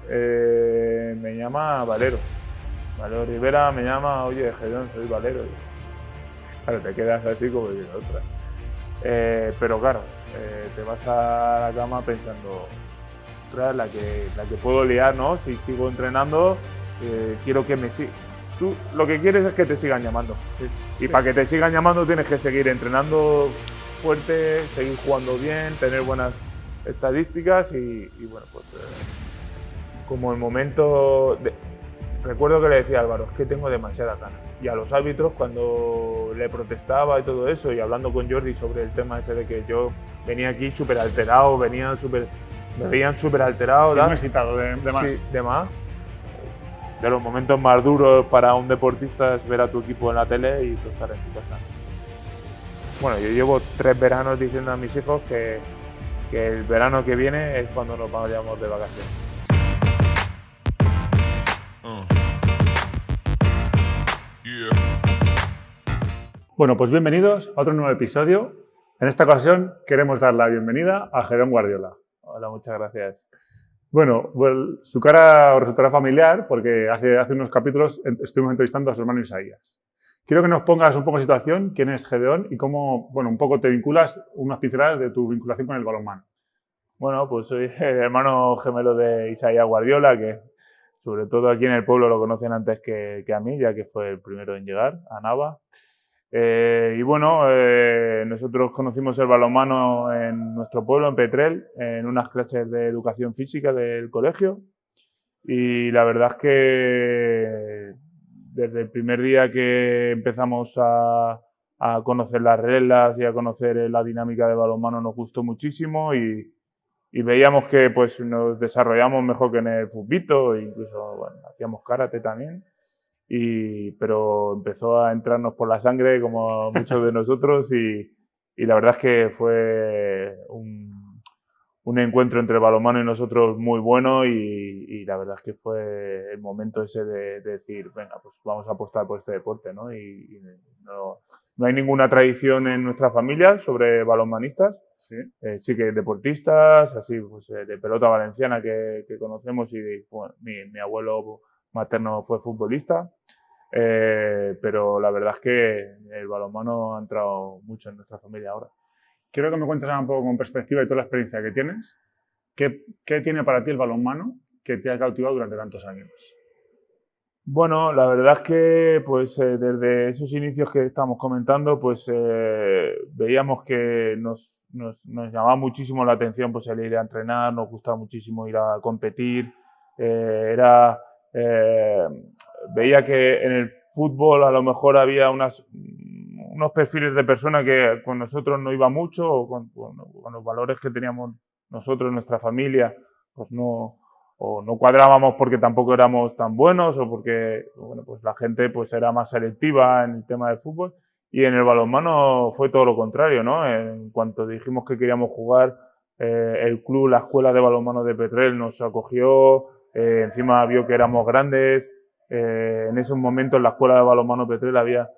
Me llama Valero. Valero Rivera me llama, oye, Gedeón, soy Valero. Claro, te quedas así como de otra. Pero claro, te vas a la cama pensando, ostras, la que puedo liar, ¿no? Si sigo entrenando, quiero que me sigan. Tú lo que quieres es que te sigan llamando. Sí. Y para que te sigan llamando tienes que seguir entrenando fuerte, seguir jugando bien, tener buenas estadísticas y bueno, pues como el momento... Recuerdo que le decía a Álvaro, es que tengo demasiada ganas. Y a los árbitros, cuando le protestaba y todo eso, y hablando con Jordi sobre el tema ese de que yo venía aquí súper alterado, me veían súper alterado. Sí, muy excitado, de más. Sí, de más. De los momentos más duros para un deportista es ver a tu equipo en la tele y tú estar en tu casa. Bueno, yo llevo 3 veranos diciendo a mis hijos que el verano que viene es cuando nos vayamos de vacaciones. Bueno, pues bienvenidos a otro nuevo episodio. En esta ocasión queremos dar la bienvenida a Gedeón Guardiola. Hola, muchas gracias. Bueno, su cara resultará familiar porque hace unos capítulos estuvimos entrevistando a su hermano Isaías. Quiero que nos pongas un poco en situación quién es Gedeón y cómo, bueno, un poco te vinculas, unas pinceladas de tu vinculación con el balonmano. Bueno, pues soy el hermano gemelo de Isaías Guardiola, que sobre todo aquí en el pueblo lo conocen antes que a mí, ya que fue el primero en llegar a Nava. Y bueno, nosotros conocimos el balonmano en nuestro pueblo, en Petrel, en unas clases de educación física del colegio. Y la verdad es que desde el primer día que empezamos a conocer las reglas y a conocer la dinámica de balonmano nos gustó muchísimo y veíamos que pues, nos desarrollamos mejor que en el futbito, incluso bueno, hacíamos karate también. Pero empezó a entrarnos por la sangre como muchos de nosotros y la verdad es que fue un encuentro entre balonmano y nosotros muy bueno y la verdad es que fue el momento ese de decir, venga, pues vamos a apostar por este deporte, ¿no? Y no hay ninguna tradición en nuestra familia sobre balonmanistas. Sí, sí que deportistas, así pues de pelota valenciana que conocemos y bueno, mi abuelo materno fue futbolista, pero la verdad es que el balonmano ha entrado mucho en nuestra familia ahora. quiero que me cuentes un poco con perspectiva y toda la experiencia que tienes. ¿Qué tiene para ti el balonmano que te ha cautivado durante tantos años? Bueno, la verdad es que pues desde esos inicios que estamos comentando, pues veíamos que nos llamaba muchísimo la atención pues el ir a entrenar, nos gustaba muchísimo ir a competir, veía que en el fútbol a lo mejor había unos perfiles de personas que con nosotros no iba mucho o con los valores que teníamos nosotros, nuestra familia, pues no cuadrábamos porque tampoco éramos tan buenos o porque bueno, pues la gente pues era más selectiva en el tema del fútbol y en el balonmano fue todo lo contrario, ¿no? En cuanto dijimos que queríamos jugar, el club, la escuela de balonmano de Petrel nos acogió, encima vio que éramos grandes, en esos momentos en la escuela de balonmano Petrel había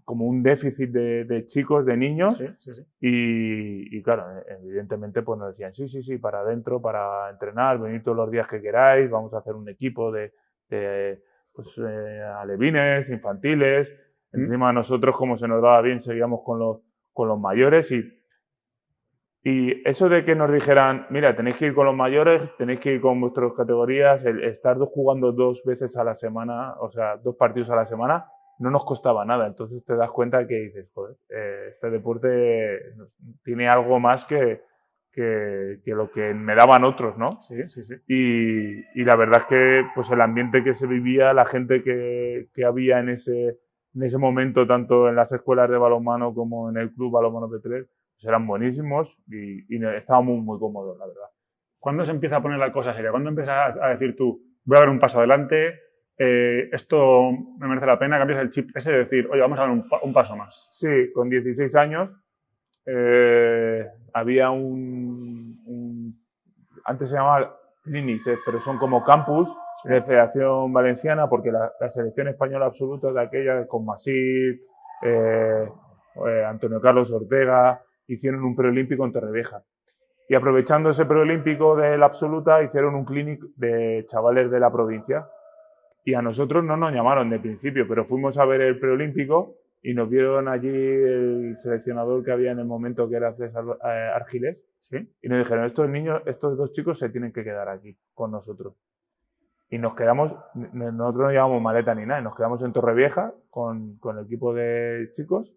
como un déficit de chicos, de niños. Sí, sí, sí. Y claro, evidentemente pues nos decían sí, para adentro, para entrenar, venir todos los días que queráis, vamos a hacer un equipo de alevines, infantiles. Encima nosotros, como se nos daba bien, seguíamos con los mayores y eso de que nos dijeran, mira, tenéis que ir con los mayores, tenéis que ir con vuestras categorías, el estar jugando 2 veces a la semana, o sea, 2 partidos a la semana, no nos costaba nada. Entonces te das cuenta que dices, joder, este deporte tiene algo más que lo que me daban otros, ¿no? Sí, sí, sí. Y la verdad es que pues el ambiente que se vivía, la gente que había en ese momento, tanto en las escuelas de balonmano como en el club Balonmano Petrel, pues eran buenísimos y estábamos muy cómodos, la verdad. ¿Cuándo se empieza a poner la cosa seria? ¿Cuándo empiezas a decir tú, voy a dar un paso adelante, esto me merece la pena, cambias el chip ese de decir, oye, vamos a dar un paso más? Sí, con 16 años había antes se llamaba clinics, pero son como campus de Federación Valenciana, porque la selección española absoluta de aquella con Masip, Antonio Carlos Ortega, hicieron un preolímpico en Torrevieja. Y aprovechando ese preolímpico de la absoluta, hicieron un clinic de chavales de la provincia. Y a nosotros no nos llamaron de principio, pero fuimos a ver el preolímpico y nos vieron allí el seleccionador que había en el momento, que era César Argilés, ¿Sí? y nos dijeron, estos dos chicos se tienen que quedar aquí con nosotros. Y nos quedamos, nosotros no llevamos maleta ni nada, nos quedamos en Torrevieja con el equipo de chicos,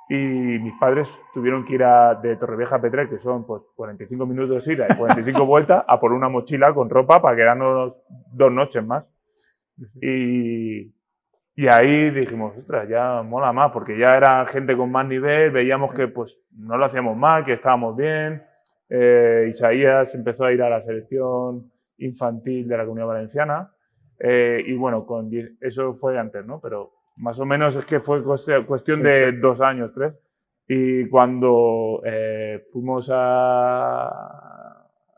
y mis padres tuvieron que ir de Torrevieja a Petrer, que son pues 45 minutos ida y 45 vueltas, a por una mochila con ropa para quedarnos 2 noches más. Y ahí dijimos, ostras, ya mola más, porque ya era gente con más nivel, veíamos que pues no lo hacíamos mal, que estábamos bien. Isaías empezó a ir a la selección infantil de la Comunidad Valenciana, y bueno, eso fue antes, ¿no? Pero más o menos es que fue cuestión de 2 años, 3. Y cuando fuimos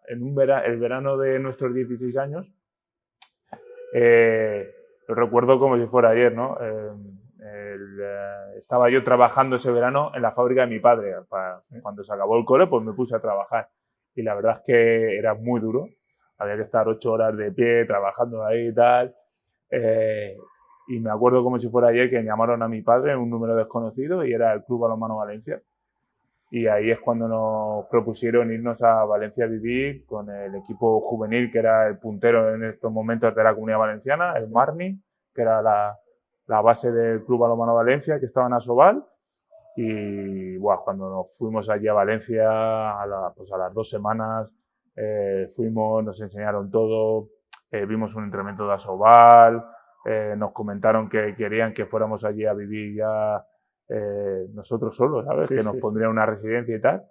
el verano de nuestros 16 años, lo recuerdo como si fuera ayer, ¿no? Estaba yo trabajando ese verano en la fábrica de mi padre. Cuando se acabó el cole, pues me puse a trabajar. Y la verdad es que era muy duro. Había que estar 8 horas de pie trabajando ahí y tal. Y me acuerdo como si fuera ayer que llamaron a mi padre en un número desconocido y era el Club Balonmano Valencia. Y ahí es cuando nos propusieron irnos a Valencia a vivir con el equipo juvenil, que era el puntero en estos momentos de la Comunidad Valenciana, el Marni, que era la base del Club Balonmano Valencia, que estaba en Asobal. Y cuando nos fuimos allí a Valencia, a las 2 semanas, nos enseñaron todo, vimos un entrenamiento de Asobal, nos comentaron que querían que fuéramos allí a vivir ya nosotros solos, ¿sabes? Que nos pondrían una residencia y tal.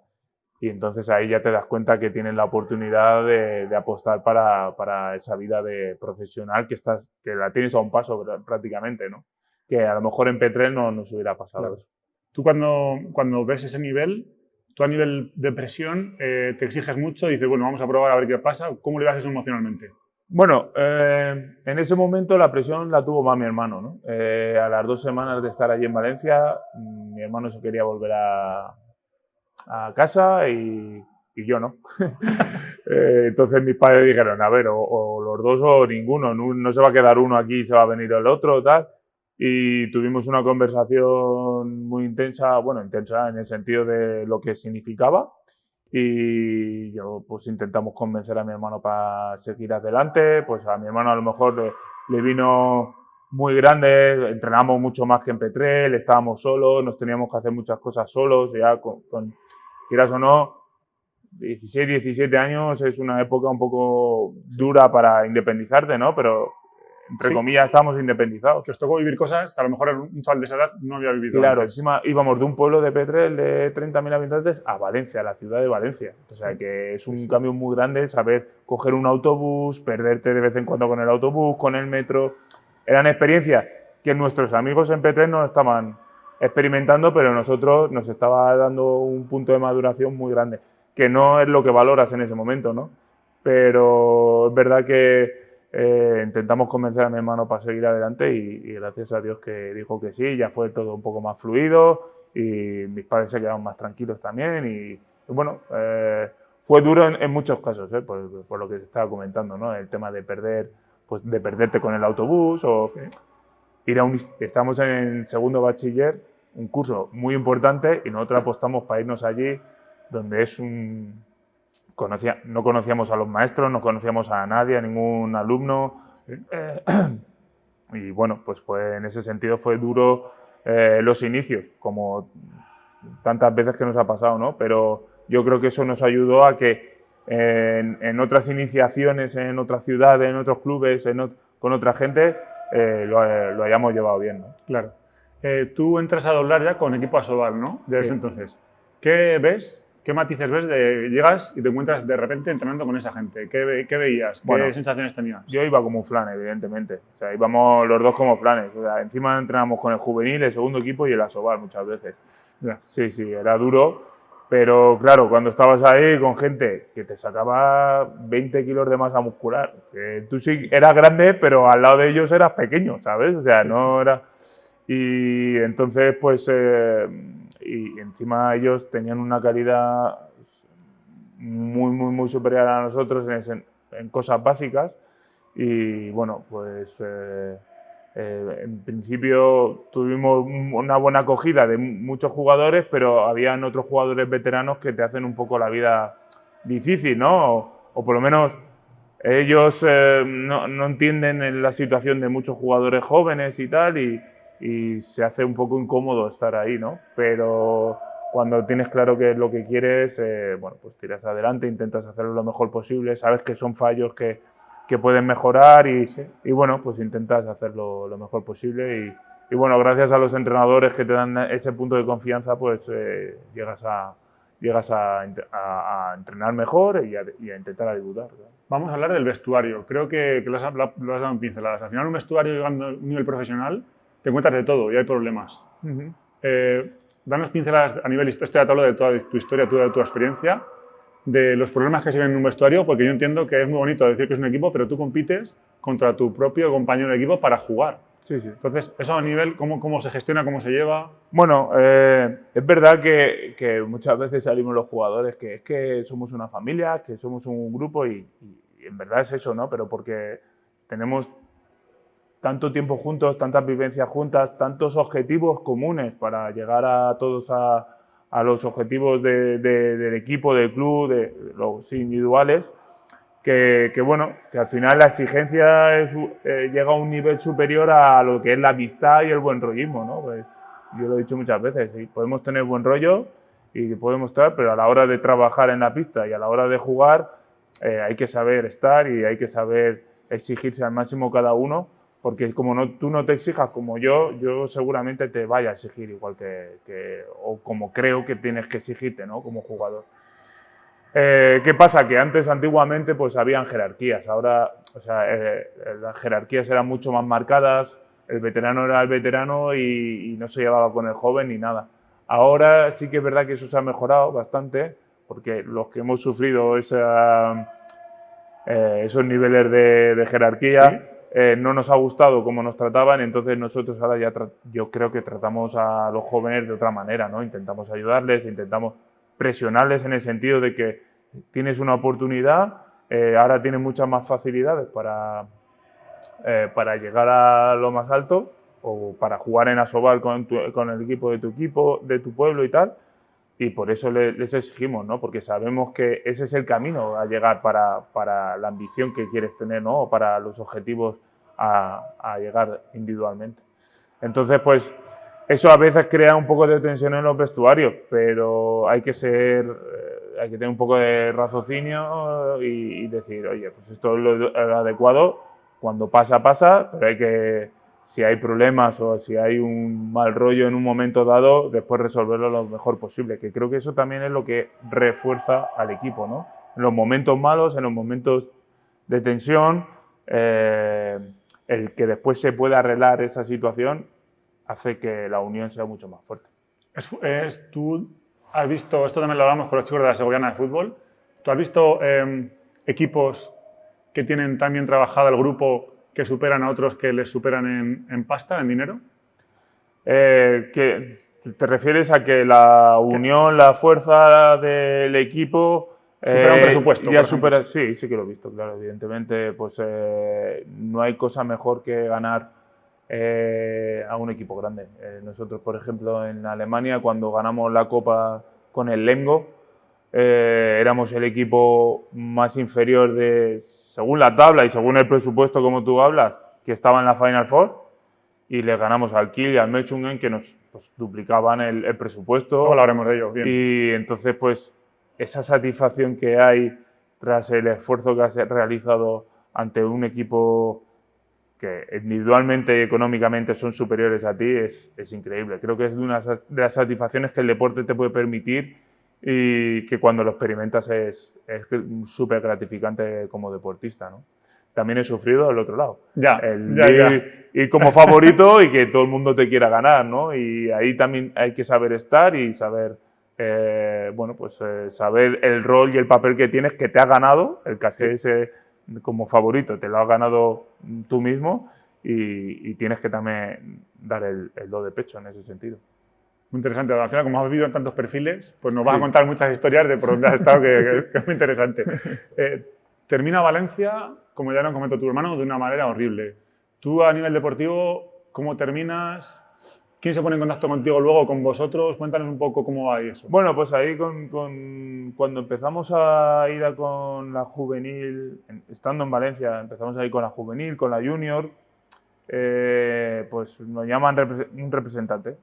Y entonces ahí ya te das cuenta que tienes la oportunidad de apostar para esa vida de profesional que la tienes a un paso prácticamente, ¿no? Que a lo mejor en Petrer no nos hubiera pasado eso. Tú cuando ves ese nivel, tú a nivel de presión te exiges mucho y dices, bueno, vamos a probar a ver qué pasa. ¿Cómo le das eso emocionalmente? Bueno, en ese momento la presión la tuvo más mi hermano, ¿no? A las 2 semanas de estar allí en Valencia, mi hermano se quería volver a casa y yo no. Entonces mis padres dijeron, a ver, o los dos o ninguno, no se va a quedar uno aquí y se va a venir el otro, tal. Y tuvimos una conversación muy intensa, bueno, intensa en el sentido de lo que significaba. Y yo pues intentamos convencer a mi hermano para seguir adelante. Pues a mi hermano a lo mejor le vino muy grande, entrenamos mucho más que en Petrel, estábamos solos, nos teníamos que hacer muchas cosas solos, ya quieras o no, 16, 17 años es una época un poco dura para independizarte, ¿no? Pero entre comillas, estábamos independizados. Que os tocó vivir cosas que a lo mejor un chaval de esa edad no había vivido Claro, antes. encima íbamos de un pueblo de Petrel de 30.000 habitantes a Valencia, la ciudad de Valencia. O sea, que es un cambio muy grande saber coger un autobús, perderte de vez en cuando con el autobús, con el metro. Eran experiencias que nuestros amigos en Petrel no estaban experimentando, pero nosotros nos estaba dando un punto de maduración muy grande, que no es lo que valoras en ese momento, ¿no? Pero es verdad que intentamos convencer a mi hermano para seguir adelante y gracias a Dios que dijo que sí, ya fue todo un poco más fluido y mis padres se quedaron más tranquilos también y bueno, fue duro en muchos casos, por lo que te estaba comentando, ¿no? El tema de perderte con el autobús o estamos en el segundo bachiller, un curso muy importante y nosotros apostamos para irnos allí donde es no conocíamos a los maestros, no conocíamos a nadie, a ningún alumno. Y bueno, pues en ese sentido fue duro los inicios, como tantas veces que nos ha pasado, ¿no? Pero yo creo que eso nos ayudó a que en otras iniciaciones, en otras ciudades, en otros clubes, con otra gente, lo hayamos llevado bien, ¿no? Claro. Tú entras a doblar ya con equipo Asobal, ¿no? Desde entonces. ¿Qué ves? ¿Qué matices ves llegas y te encuentras de repente entrenando con esa gente? ¿Qué veías? ¿Qué sensaciones tenías? Yo iba como flan, evidentemente. O sea, íbamos los dos como flanes. O sea, encima entrenamos con el juvenil, el segundo equipo y el Asobal muchas veces. Sí, era duro. Pero claro, cuando estabas ahí con gente que te sacaba 20 kilos de masa muscular, que tú sí eras grande, pero al lado de ellos eras pequeño, ¿sabes? O sea, era... Y entonces, pues... y encima ellos tenían una calidad muy superior a nosotros en cosas básicas y bueno, pues en principio tuvimos una buena acogida de muchos jugadores, pero habían otros jugadores veteranos que te hacen un poco la vida difícil, ¿no? O por lo menos ellos no entienden la situación de muchos jugadores jóvenes y tal, y se hace un poco incómodo estar ahí, ¿no? Pero cuando tienes claro qué es lo que quieres, bueno, pues tiras adelante, intentas hacerlo lo mejor posible, sabes que son fallos que pueden mejorar y bueno, pues intentas hacerlo lo mejor posible y bueno, gracias a los entrenadores que te dan ese punto de confianza, pues llegas a entrenar mejor y a intentar ayudar, ¿no? Vamos a hablar del vestuario. Creo que lo has dado en pinceladas. Al final, un vestuario llegando a un nivel profesional, te encuentras de todo y hay problemas. Danos pinceladas a nivel histórico. Esto ya te hablo de toda tu historia, de tu experiencia, de los problemas que se ven en un vestuario, porque yo entiendo que es muy bonito decir que es un equipo, pero tú compites contra tu propio compañero de equipo para jugar. Sí, sí. Entonces, eso a nivel, ¿cómo se gestiona, cómo se lleva? Bueno, es verdad que muchas veces salimos los jugadores que es que somos una familia, que somos un grupo y en verdad es eso, ¿no? Pero porque tenemos tanto tiempo juntos, tantas vivencias juntas, tantos objetivos comunes para llegar a todos a los objetivos del equipo, del club, de los individuales, que bueno, que al final la exigencia llega a un nivel superior a lo que es la amistad y el buen rollismo, ¿no? Pues yo lo he dicho muchas veces, ¿sí? Podemos tener buen rollo y podemos estar, pero a la hora de trabajar en la pista y a la hora de jugar hay que saber estar y hay que saber exigirse al máximo cada uno, porque como tú no te exijas como yo seguramente te vaya a exigir igual o como creo que tienes que exigirte, ¿no? Como jugador. ¿Qué pasa? Que antes, antiguamente, pues habían jerarquías. Ahora, o sea, las jerarquías eran mucho más marcadas, el veterano era el veterano y no se llevaba con el joven ni nada. Ahora sí que es verdad que eso se ha mejorado bastante, porque los que hemos sufrido esos niveles de jerarquía, ¿sí? No nos ha gustado cómo nos trataban, entonces nosotros ahora ya yo creo que tratamos a los jóvenes de otra manera, ¿no? Intentamos ayudarles, intentamos presionarles en el sentido de que tienes una oportunidad, ahora tienes muchas más facilidades para llegar a lo más alto o para jugar en Asobal con el equipo, de tu pueblo y tal, y por eso les exigimos, ¿no? Porque sabemos que ese es el camino a llegar para la ambición que quieres tener, ¿no? O para los objetivos a llegar individualmente. Entonces, pues eso a veces crea un poco de tensión en los vestuarios, pero hay que tener un poco de raciocinio y decir, oye, pues esto es lo adecuado, cuando pasa, pero si hay problemas o si hay un mal rollo en un momento dado, después resolverlo lo mejor posible, que creo que eso también es lo que refuerza al equipo, ¿no? En los momentos malos, en los momentos de tensión, el que después se pueda arreglar esa situación hace que la unión sea mucho más fuerte. Tú has visto, esto también lo hablamos con los chicos de la Segoviana de fútbol, ¿tú has visto equipos que tienen tan bien trabajado el grupo que superan a otros que les superan en pasta, en dinero? ¿Te refieres a que la unión, la fuerza del equipo supera un presupuesto? Ya supera, sí que lo he visto, claro, evidentemente, pues no hay cosa mejor que ganar a un equipo grande. Nosotros, por ejemplo, en Alemania, cuando ganamos la Copa con el Lemgo, éramos el equipo más inferior según la tabla y según el presupuesto, como tú hablas, que estaba en la Final Four, y le ganamos al Kiel y al Mechungen, que nos duplicaban el presupuesto. Luego hablaremos de ello, bien. Y entonces, pues, esa satisfacción que hay tras el esfuerzo que has realizado ante un equipo que individualmente y económicamente son superiores a ti es increíble. Creo que es una de las satisfacciones que el deporte te puede permitir y que cuando lo experimentas es súper gratificante como deportista, ¿no? También he sufrido al otro lado. Ir como favorito y que todo el mundo te quiera ganar, ¿no? Y ahí también hay que saber estar y saber, saber el rol y el papel que tienes, que te ha ganado, el caché ese como favorito, te lo has ganado tú mismo y tienes que también dar el do de pecho en ese sentido. Muy interesante. Al final, como has vivido en tantos perfiles, pues nos vas a contar muchas historias de por dónde has estado, que es muy interesante. Termina Valencia, como ya nos comentó tu hermano, de una manera horrible. Tú, a nivel deportivo, ¿cómo terminas? ¿Quién se pone en contacto contigo luego, con vosotros? Cuéntanos un poco cómo va eso. Bueno, pues ahí cuando empezamos a ir con la juvenil, estando en Valencia, empezamos a ir con la juvenil, con la junior, pues nos llaman un representante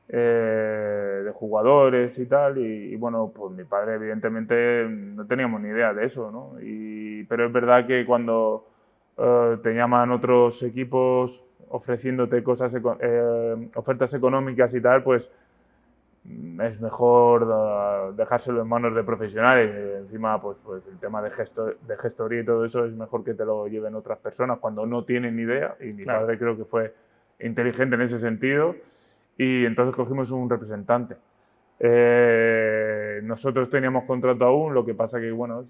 de jugadores y tal, y bueno, pues mi padre evidentemente no teníamos ni idea de eso, ¿no? Pero es verdad que cuando te llaman otros equipos ofreciéndote ofertas económicas y tal, pues es mejor dejárselo en manos de profesionales. Encima, pues el tema de gestoría y todo eso es mejor que te lo lleven otras personas cuando no tienen ni idea. Y mi padre creo que fue inteligente en ese sentido. Y entonces cogimos un representante. Nosotros teníamos contrato aún, lo que pasa que bueno,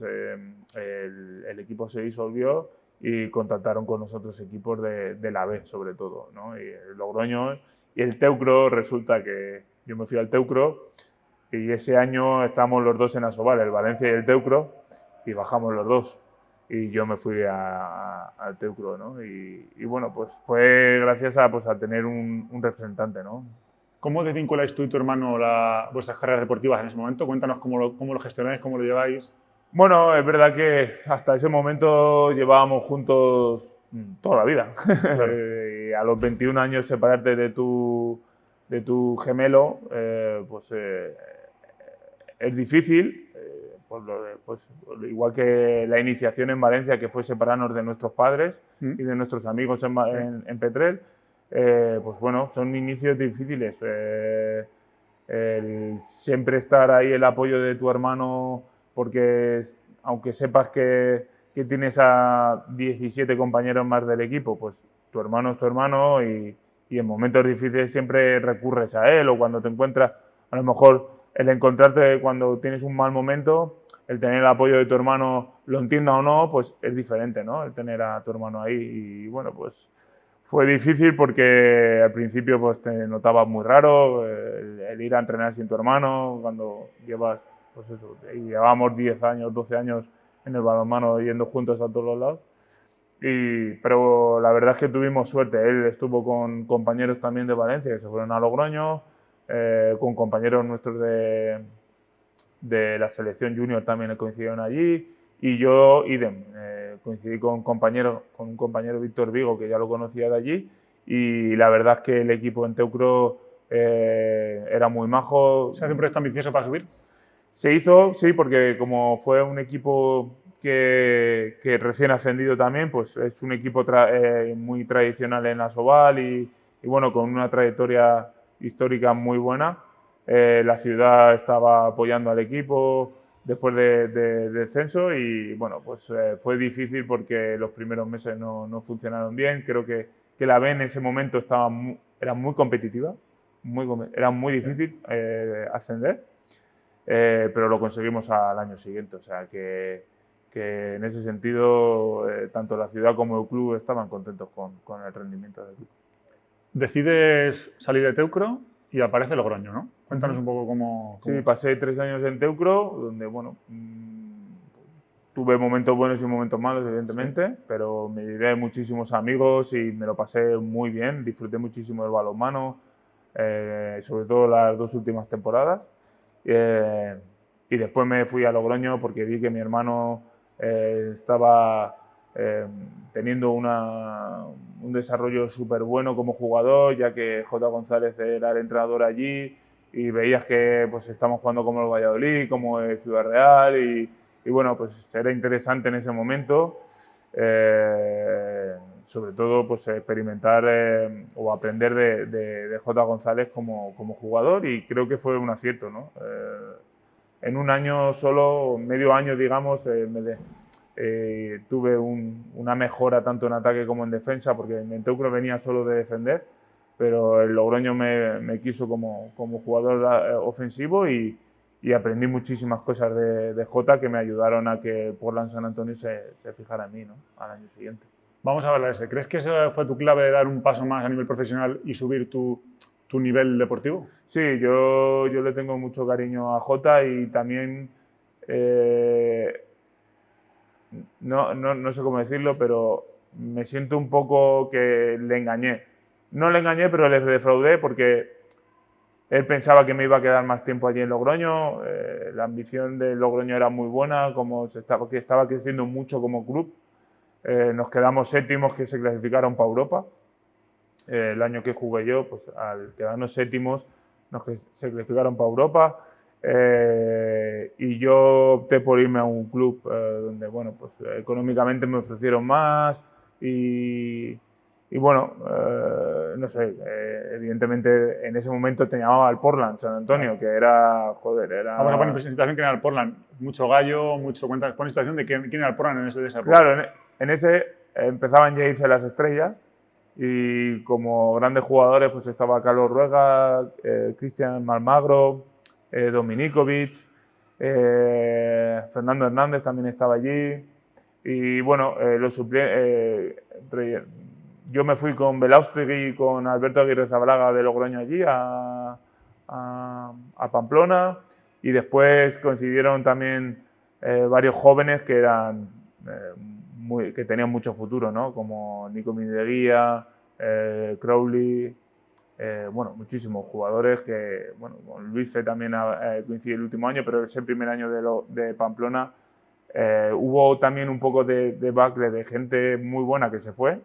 el equipo se disolvió y contrataron con nosotros equipos de la B, sobre todo, ¿no? Y el Logroño y el Teucro. Resulta que yo me fui al Teucro y ese año estábamos los dos en Asobal, el Valencia y el Teucro, y bajamos los dos. Y yo me fui al Teucro, ¿no? Y bueno, pues fue gracias a tener un representante, ¿no? ¿Cómo desvinculáis tú y tu hermano vuestras carreras deportivas en ese momento? Cuéntanos cómo lo gestionáis, cómo lo lleváis. Bueno, es verdad que hasta ese momento llevábamos juntos toda la vida. Claro. Y a los 21 años separarte de tu gemelo, es difícil. Pues igual que la iniciación en Valencia, que fue separarnos de nuestros padres y de nuestros amigos en Petrel, pues bueno, son inicios difíciles. Siempre estar ahí, el apoyo de tu hermano, porque aunque sepas que tienes a 17 compañeros más del equipo, pues tu hermano es tu hermano y en momentos difíciles siempre recurres a él, o cuando te encuentras, a lo mejor el encontrarte cuando tienes un mal momento, el tener el apoyo de tu hermano, lo entienda o no, pues es diferente, ¿no? El tener a tu hermano ahí. Y bueno, pues fue difícil porque al principio pues te notabas muy raro el ir a entrenar sin tu hermano cuando llevas, pues eso, y llevábamos 10 años, 12 años en el balonmano yendo juntos a todos los lados. Pero la verdad es que tuvimos suerte. Él estuvo con compañeros también de Valencia que se fueron a Logroño, con compañeros nuestros de la selección junior también coincidieron allí, y yo idem, coincidí con un compañero Víctor Vigo, que ya lo conocía de allí, y la verdad es que el equipo en Teucro era muy majo. ¿Se hace un proyecto ambicioso para subir? Se hizo, sí, porque como fue un equipo que recién ascendido también, pues es un equipo muy tradicional en Asobal y bueno, con una trayectoria histórica muy buena. La ciudad estaba apoyando al equipo después del descenso y bueno, pues fue difícil porque los primeros meses no funcionaron bien. Creo que la B en ese momento era muy competitiva, era muy difícil ascender, pero lo conseguimos al año siguiente. O sea que en ese sentido tanto la ciudad como el club estaban contentos con el rendimiento del equipo. Decides salir de Teucro y aparece Logroño, ¿no? Cuéntanos un poco cómo... Sí, pasé 3 años en Teucro, donde, bueno, tuve momentos buenos y momentos malos, evidentemente, sí, pero me llevé muchísimos amigos y me lo pasé muy bien, disfruté muchísimo del balonmano, sobre todo las 2 últimas temporadas. Y después me fui a Logroño porque vi que mi hermano estaba teniendo un desarrollo súper bueno como jugador, ya que J. González era el entrenador allí y veías que pues estamos jugando como el Valladolid, como el Ciudad Real y bueno, pues era interesante en ese momento, sobre todo pues experimentar o aprender de J. González como jugador, y creo que fue un acierto, ¿no? En un año solo, medio año digamos, tuve una mejora tanto en ataque como en defensa, porque en Teucro venía solo de defender, pero el Logroño me quiso como jugador ofensivo y aprendí muchísimas cosas de Jota que me ayudaron a que Portland San Antonio se fijara en mí, ¿no? Al año siguiente. Vamos a hablar de ese. ¿Crees que esa fue tu clave de dar un paso más a nivel profesional y subir tu tu nivel deportivo? Sí, yo le tengo mucho cariño a Jota y también, no sé cómo decirlo, pero me siento un poco que le engañé. No le engañé, pero le defraudé porque él pensaba que me iba a quedar más tiempo allí en Logroño. La ambición de Logroño era muy buena, que estaba creciendo mucho como club. Nos quedamos séptimos, que se clasificaron para Europa. El año que jugué yo, pues al quedarnos séptimos, se clasificaron para Europa. Y yo opté por irme a un club donde, bueno, pues económicamente me ofrecieron más y bueno, no sé, evidentemente en ese momento te llamaba al Portland, San Antonio, que era, joder, era... Vamos a poner en situación quién era el Portland. Mucho gallo, mucho cuenta. Pon en situación de quién era el Portland de esa época. Claro, en ese empezaban ya a irse las estrellas y como grandes jugadores pues estaba Carlos Ruega, Cristian Malmagro, Dominikovic, Fernando Hernández también estaba allí y bueno, yo me fui con Belaustegui y con Alberto Aguirre Zabalaga de Logroño allí a Pamplona y después coincidieron también varios jóvenes que eran que tenían mucho futuro, ¿no? Como Nico Mindeguía, Crowley, bueno, muchísimos jugadores que, bueno, con Luife también coincide el último año, pero ese primer año de Pamplona hubo también un poco de debacle de gente muy buena que se fue,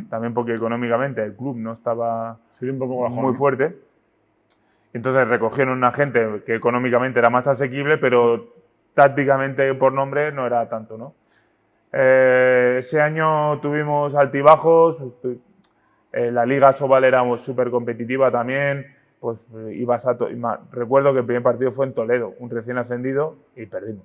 también porque económicamente el club no estaba un poco bajón, muy fuerte. Entonces recogieron una gente que económicamente era más asequible, pero tácticamente por nombre no era tanto, ¿no? Ese año tuvimos altibajos, la Liga Sobal era súper competitiva también, pues recuerdo que el primer partido fue en Toledo, un recién ascendido, y perdimos.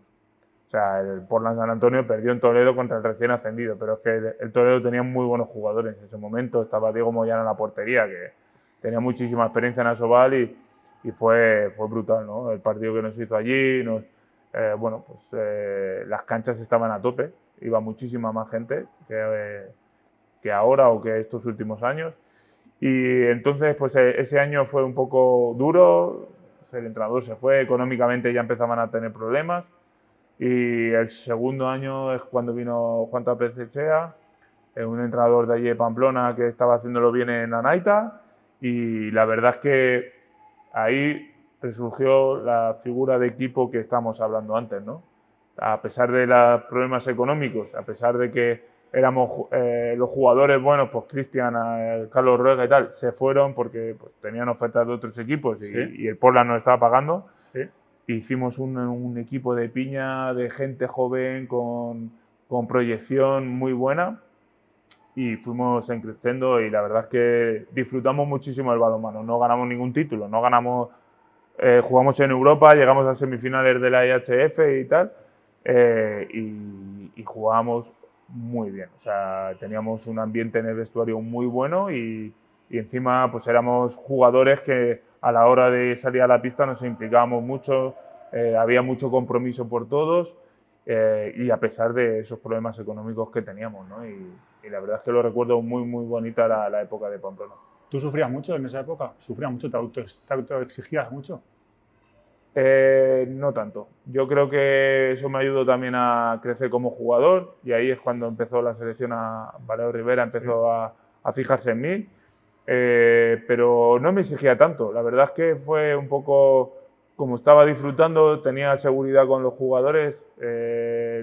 O sea, el Portland San Antonio perdió en Toledo contra el recién ascendido, pero es que el Toledo tenía muy buenos jugadores en ese momento, estaba Diego Moyano en la portería, que tenía muchísima experiencia en Asobal y fue brutal, ¿no? El partido que nos hizo allí, bueno, pues las canchas estaban a tope, iba muchísima más gente que ahora o que estos últimos años. Y entonces, pues ese año fue un poco duro, el entrenador se fue, económicamente ya empezaban a tener problemas. Y el segundo año es cuando vino Juan Tapez Echea, un entrenador de allí de Pamplona que estaba haciéndolo bien en Anaita. Y la verdad es que ahí resurgió la figura de equipo que estamos hablando antes, ¿no? A pesar de los problemas económicos, a pesar de que éramos los jugadores buenos, pues Cristian, Carlos Ruega y tal, se fueron porque pues, tenían ofertas de otros equipos y el Portland nos estaba pagando. Sí. Hicimos un equipo de piña, de gente joven, con proyección muy buena y fuimos creciendo y la verdad es que disfrutamos muchísimo el balonmano. No ganamos ningún título, no ganamos, jugamos en Europa, llegamos a semifinales de la IHF y tal y jugábamos muy bien. O sea, teníamos un ambiente en el vestuario muy bueno y encima pues éramos jugadores que a la hora de salir a la pista nos implicábamos mucho, había mucho compromiso por todos y a pesar de esos problemas económicos que teníamos, ¿no? Y la verdad es que lo recuerdo muy, muy bonita la época de Pamplona. ¿Tú sufrías mucho en esa época? ¿Sufrías mucho? ¿Te autoexigías mucho? No tanto. Yo creo que eso me ayudó también a crecer como jugador y ahí es cuando empezó la selección Valero Rivera empezó a fijarse en mí, pero no me exigía tanto. La verdad es que fue un poco como estaba disfrutando, tenía seguridad con los jugadores,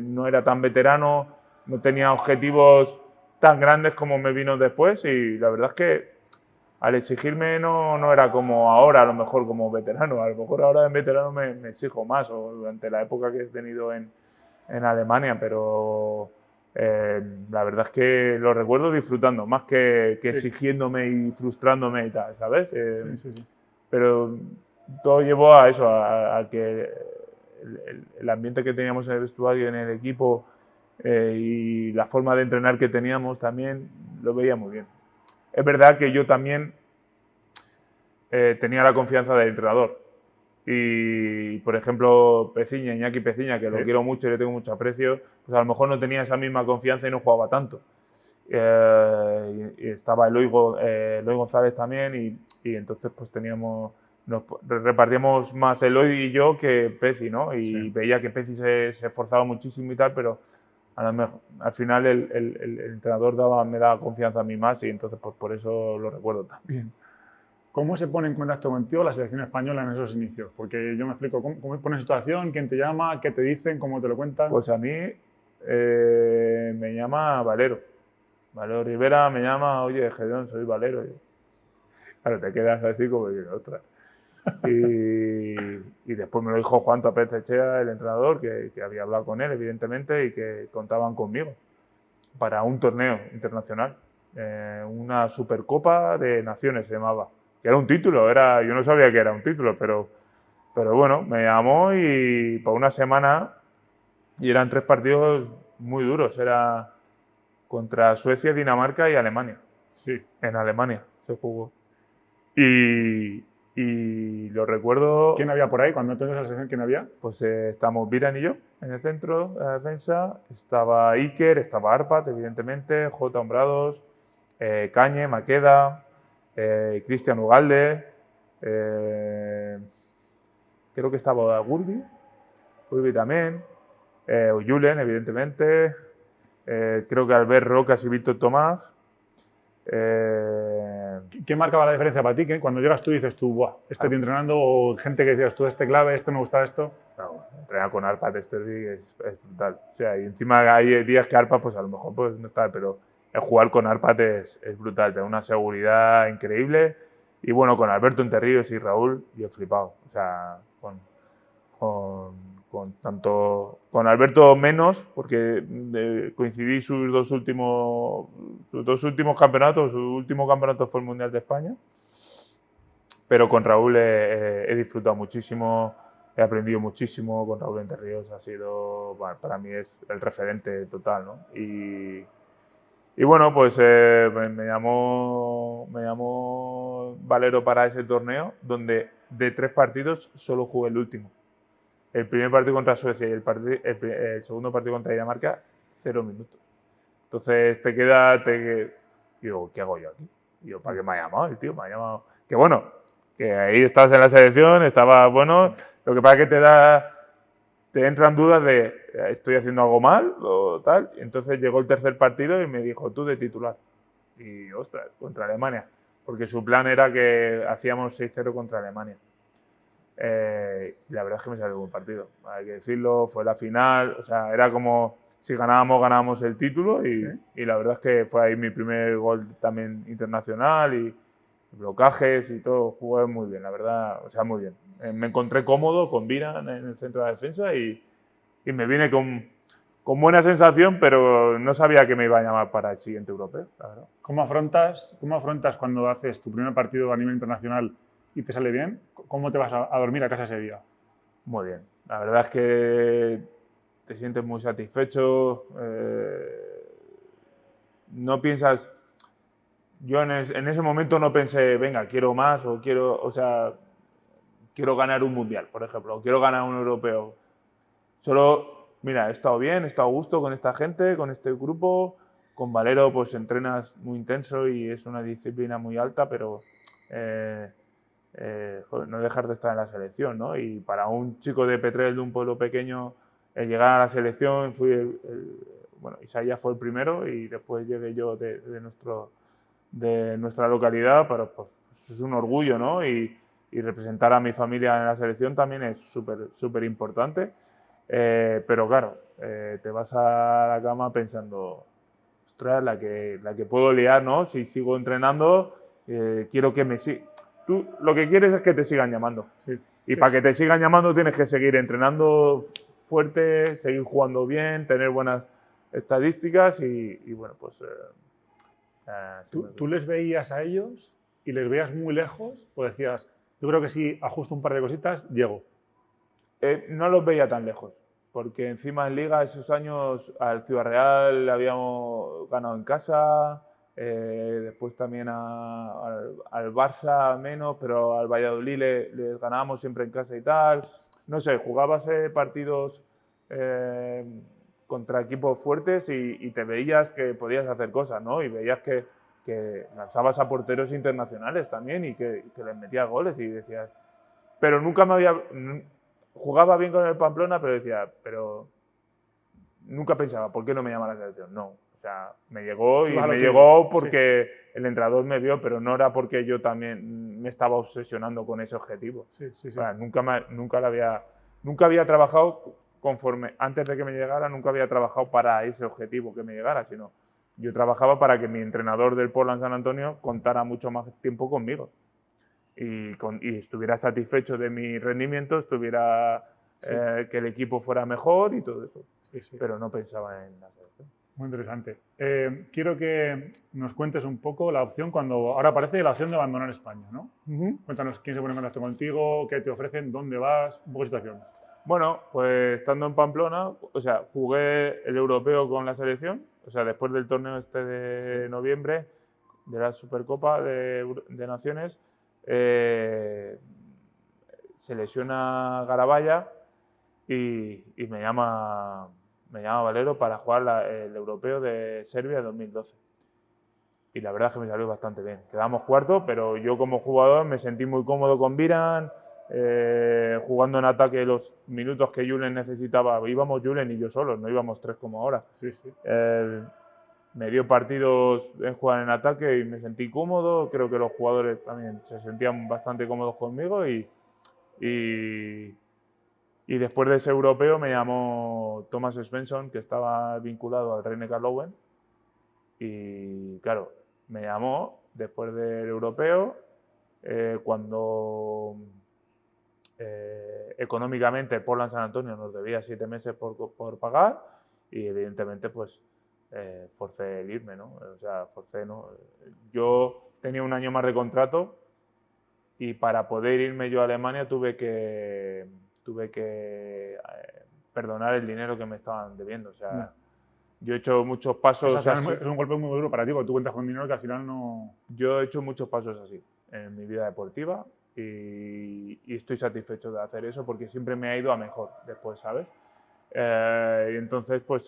no era tan veterano, no tenía objetivos tan grandes como me vino después y la verdad es que al exigirme no era como ahora, a lo mejor como veterano. A lo mejor ahora en veterano me exijo más, o durante la época que he tenido en Alemania, pero la verdad es que lo recuerdo disfrando, más que exigiéndome y frustrándome y tal, ¿sabes? Sí. Pero todo llevó a eso, a que el ambiente que teníamos en el vestuario, en el equipo y la forma de entrenar que teníamos también lo veía muy bien. Es verdad que yo también tenía la confianza del entrenador. Y, por ejemplo, Iñaki Peciña, que lo quiero mucho y le tengo mucho aprecio, pues a lo mejor no tenía esa misma confianza y no jugaba tanto. y estaba Eloy González también y entonces pues nos repartíamos más Eloy y yo que Peci, ¿no? Y Sí. veía que Peci se esforzaba muchísimo y tal, pero al final el entrenador me daba confianza a mí más y entonces pues por eso lo recuerdo también. ¿Cómo se pone en contacto contigo la selección española en esos inicios? Porque yo me explico, ¿cómo pones situación? ¿Quién te llama? ¿Qué te dicen? ¿Cómo te lo cuentan? Pues a mí me llama Valero. Valero Rivera me llama, oye, Gedeón, soy Valero. Claro, te quedas así como que otra. Y después me lo dijo Juan Tapez Echea, el entrenador, que había hablado con él, evidentemente, y que contaban conmigo para un torneo internacional. Una Supercopa de Naciones se llamaba. Que era un título, yo no sabía que era un título, pero bueno, me llamó y por una semana, y eran 3 partidos muy duros. Era contra Suecia, Dinamarca y Alemania. Sí. En Alemania se jugó. Y lo recuerdo. ¿Quién había por ahí? Cuando entonces la selección, ¿quién había? Pues estamos Viran y yo en el centro de la defensa. Estaba Iker, estaba Arpat, evidentemente, J. Hombrados, Cañe, Maqueda, Cristian Ugalde. Creo que estaba Gurbi también. Julen, evidentemente. Creo que Albert Rocas y Víctor Tomás. ¿Qué marcaba la diferencia para ti? Cuando llegas tú dices tú, ¡buah! Estoy entrenando, o gente que decías tú, este clave, este me gusta esto. Claro, entrenar con Arpat es brutal. O sea, y encima hay días que Arpat, pues a lo mejor pues, no está, pero el jugar con Arpat es brutal, tiene una seguridad increíble. Y bueno, con Alberto Interríos y Raúl, yo he flipado. O sea, tanto con Alberto menos, porque coincidí sus dos últimos campeonatos. Su último campeonato fue el Mundial de España. Pero con Raúl he disfrutado muchísimo, he aprendido muchísimo. Con Raúl Interríos ha sido, bueno, para mí es el referente total, ¿no? Y bueno, pues me llamó Valero para ese torneo, donde de 3 partidos solo jugué el último. El primer partido contra Suecia y el segundo partido contra Dinamarca, 0 minutos. Entonces digo, ¿qué hago yo aquí? Digo, ¿para qué me ha llamado el tío? Me ha llamado. Que bueno, que ahí estás en la selección, estaba bueno. Lo que pasa es que te entran dudas de, ¿estoy haciendo algo mal o tal? Y entonces llegó el tercer partido y me dijo, tú de titular. Y ostras, contra Alemania. Porque su plan era que hacíamos 6-0 contra Alemania. La verdad es que me salió un buen partido, hay que decirlo, fue la final, o sea, era como si ganábamos el título y la verdad es que fue ahí mi primer gol también internacional y blocajes y todo, jugué muy bien, la verdad, o sea, muy bien. Me encontré cómodo con Viran en el centro de la defensa y me vine con buena sensación, pero no sabía que me iba a llamar para el siguiente europeo, la verdad. ¿Cómo afrontas cuando haces tu primer partido a nivel internacional y te sale bien? ¿Cómo te vas a dormir a casa ese día? Muy bien. La verdad es que te sientes muy satisfecho. No piensas... Yo en ese momento no pensé, venga, quiero más o quiero ganar un mundial, por ejemplo, o quiero ganar un europeo. Solo, mira, he estado bien, he estado a gusto con esta gente, con este grupo. Con Valero pues entrenas muy intenso y es una disciplina muy alta, pero joder, no dejar de estar en la selección, ¿no? Y para un chico de Petrel, de un pueblo pequeño, llegar a la selección, bueno, Isaías fue el primero y después llegué yo de nuestra localidad, pero pues es un orgullo, ¿no? Y representar a mi familia en la selección también es súper importante. Pero claro, te vas a la cama pensando, ostras, la que puedo liar, ¿no? Si sigo entrenando, quiero que me sigan. Tú lo que quieres es que te sigan llamando. Sí. Y para que te sigan llamando tienes que seguir entrenando fuerte, seguir jugando bien, tener buenas estadísticas y bueno, pues... ¿Tú les veías a ellos y les veías muy lejos o decías, yo creo que si ajusto un par de cositas, llego? No los veía tan lejos, porque encima en Liga esos años al Ciudad Real habíamos ganado en casa, después también al Barça menos, pero al Valladolid les ganábamos siempre en casa y tal. No sé, jugabas partidos contra equipos fuertes y te veías que podías hacer cosas, ¿no? Y veías que lanzabas a porteros internacionales también y que les metías goles y decías... Pero nunca me había... Jugaba bien con el Pamplona, pero decía, pero nunca pensaba, ¿por qué no me llama la selección? No, o sea, me llegó y me llegó porque el entrenador me vio, pero no era porque yo también me estaba obsesionando con ese objetivo. Sí. O sea, nunca había trabajado conforme, antes de que me llegara, nunca había trabajado para ese objetivo que me llegara, sino yo trabajaba para que mi entrenador del Portland San Antonio contara mucho más tiempo conmigo y estuviera satisfecho de mi rendimiento, estuviera que el equipo fuera mejor y todo eso. Sí. Pero no pensaba en la selección. Muy interesante. Quiero que nos cuentes un poco la opción cuando ahora aparece la opción de abandonar España, ¿no? Cuéntanos quién se pone en contacto contigo, qué te ofrecen, dónde vas, un poco de situación. Bueno, pues estando en Pamplona, o sea, jugué el europeo con la selección, o sea, después del torneo este de noviembre, de la Supercopa de Naciones, se lesiona Garabaya y me llama Valero para jugar el europeo de Serbia 2012. Y la verdad es que me salió bastante bien. Quedamos cuarto, pero yo como jugador me sentí muy cómodo con Viran, jugando en ataque los minutos que Julen necesitaba. Íbamos Julen y yo solos, no íbamos tres como ahora. Sí. Me dio partidos en jugar en ataque y me sentí cómodo. Creo que los jugadores también se sentían bastante cómodos conmigo y después de ese europeo me llamó Thomas Svensson, que estaba vinculado al Rhein-Neckar Löwen. Y claro, me llamó después del europeo, cuando económicamente Portland San Antonio nos debía 7 meses por pagar y evidentemente pues forcé el irme, ¿no? O sea, forcé, ¿no? Yo tenía un año más de contrato y para poder irme yo a Alemania tuve que perdonar el dinero que me estaban debiendo. O sea, yo he hecho muchos pasos así. Es un golpe muy duro para ti, porque tú cuentas con dinero que al final no... Yo he hecho muchos pasos así en mi vida deportiva y estoy satisfecho de hacer eso porque siempre me ha ido a mejor después, ¿sabes? Y entonces, pues,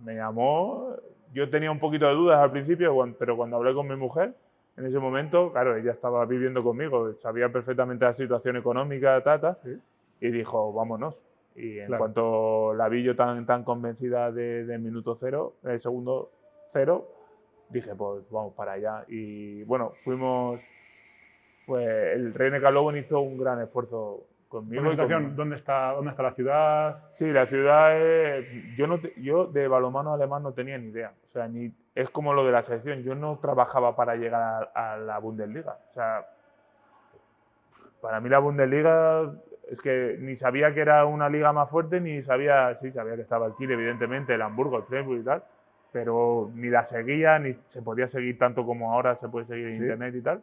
me llamó. Yo tenía un poquito de dudas al principio, pero cuando hablé con mi mujer, en ese momento, claro, ella estaba viviendo conmigo, sabía perfectamente la situación económica, Sí. y dijo, vámonos. Y en Claro. cuanto la vi yo tan convencida del minuto cero, del segundo cero, dije, pues vamos para allá. Y bueno, el Rhein-Neckar Löwen hizo un gran esfuerzo conmigo. Una situación, ¿dónde está la ciudad? Sí, la ciudad yo de balonmano alemán no tenía ni idea. O sea, es como lo de la selección. Yo no trabajaba para llegar a la Bundesliga. O sea, para mí la Bundesliga es que ni sabía que era una liga más fuerte, ni sabía que estaba el Kiel, evidentemente, el Hamburgo, el Flensburg y tal, pero ni la seguía, ni se podía seguir tanto como ahora se puede seguir en internet y tal.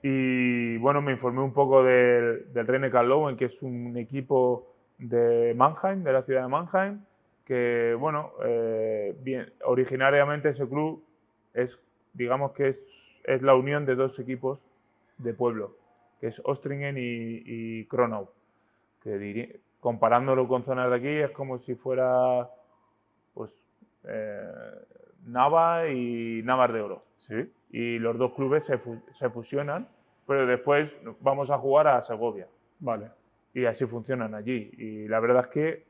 Y bueno, me informé un poco del Rhein-Neckar Löwen, que es un equipo de Mannheim, de la ciudad de Mannheim, que bueno, originariamente ese club digamos que es la unión de dos equipos de pueblo, que es Ostringen y Kronau, que comparándolo con zonas de aquí es como si fuera pues Nava y Navas de Oro. Sí. Y los dos clubes se fusionan, pero después vamos a jugar a Segovia. Vale. Y así funcionan allí. Y la verdad es que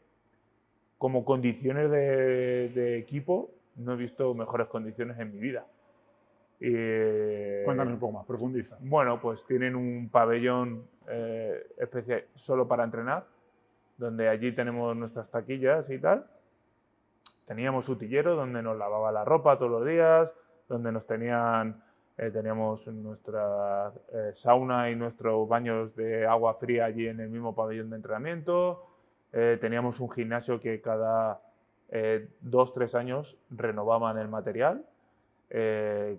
como condiciones de equipo no he visto mejores condiciones en mi vida. Cuéntanos un poco más, profundiza. Bueno, pues tienen un pabellón especial solo para entrenar, donde allí tenemos nuestras taquillas y tal. Teníamos utillero donde nos lavaba la ropa todos los días, donde teníamos nuestra sauna y nuestros baños de agua fría allí en el mismo pabellón de entrenamiento. Teníamos un gimnasio que cada 2-3 años renovaban el material,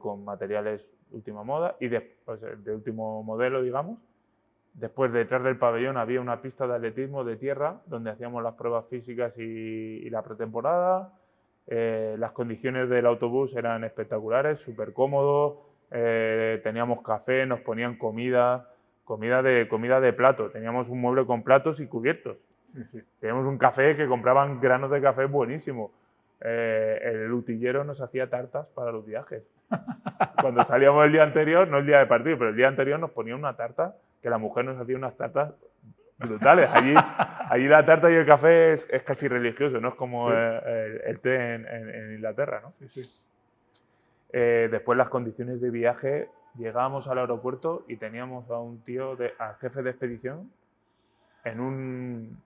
con materiales última moda y de último modelo, digamos. Después, detrás del pabellón, había una pista de atletismo de tierra donde hacíamos las pruebas físicas y la pretemporada. Las condiciones del autobús eran espectaculares, súper cómodos. Teníamos café, nos ponían comida de plato. Teníamos un mueble con platos y cubiertos. Sí, sí. Teníamos un café que compraban granos de café buenísimo. El utillero nos hacía tartas para los viajes. Cuando salíamos el día anterior, no el día de partido, pero el día anterior nos ponía una tarta, que la mujer nos hacía unas tartas brutales. Allí la tarta y el café es casi religioso, no es como Sí. el té en Inglaterra, ¿no? Sí, sí. Después las condiciones de viaje, llegábamos al aeropuerto y teníamos a un tío, al jefe de expedición, en un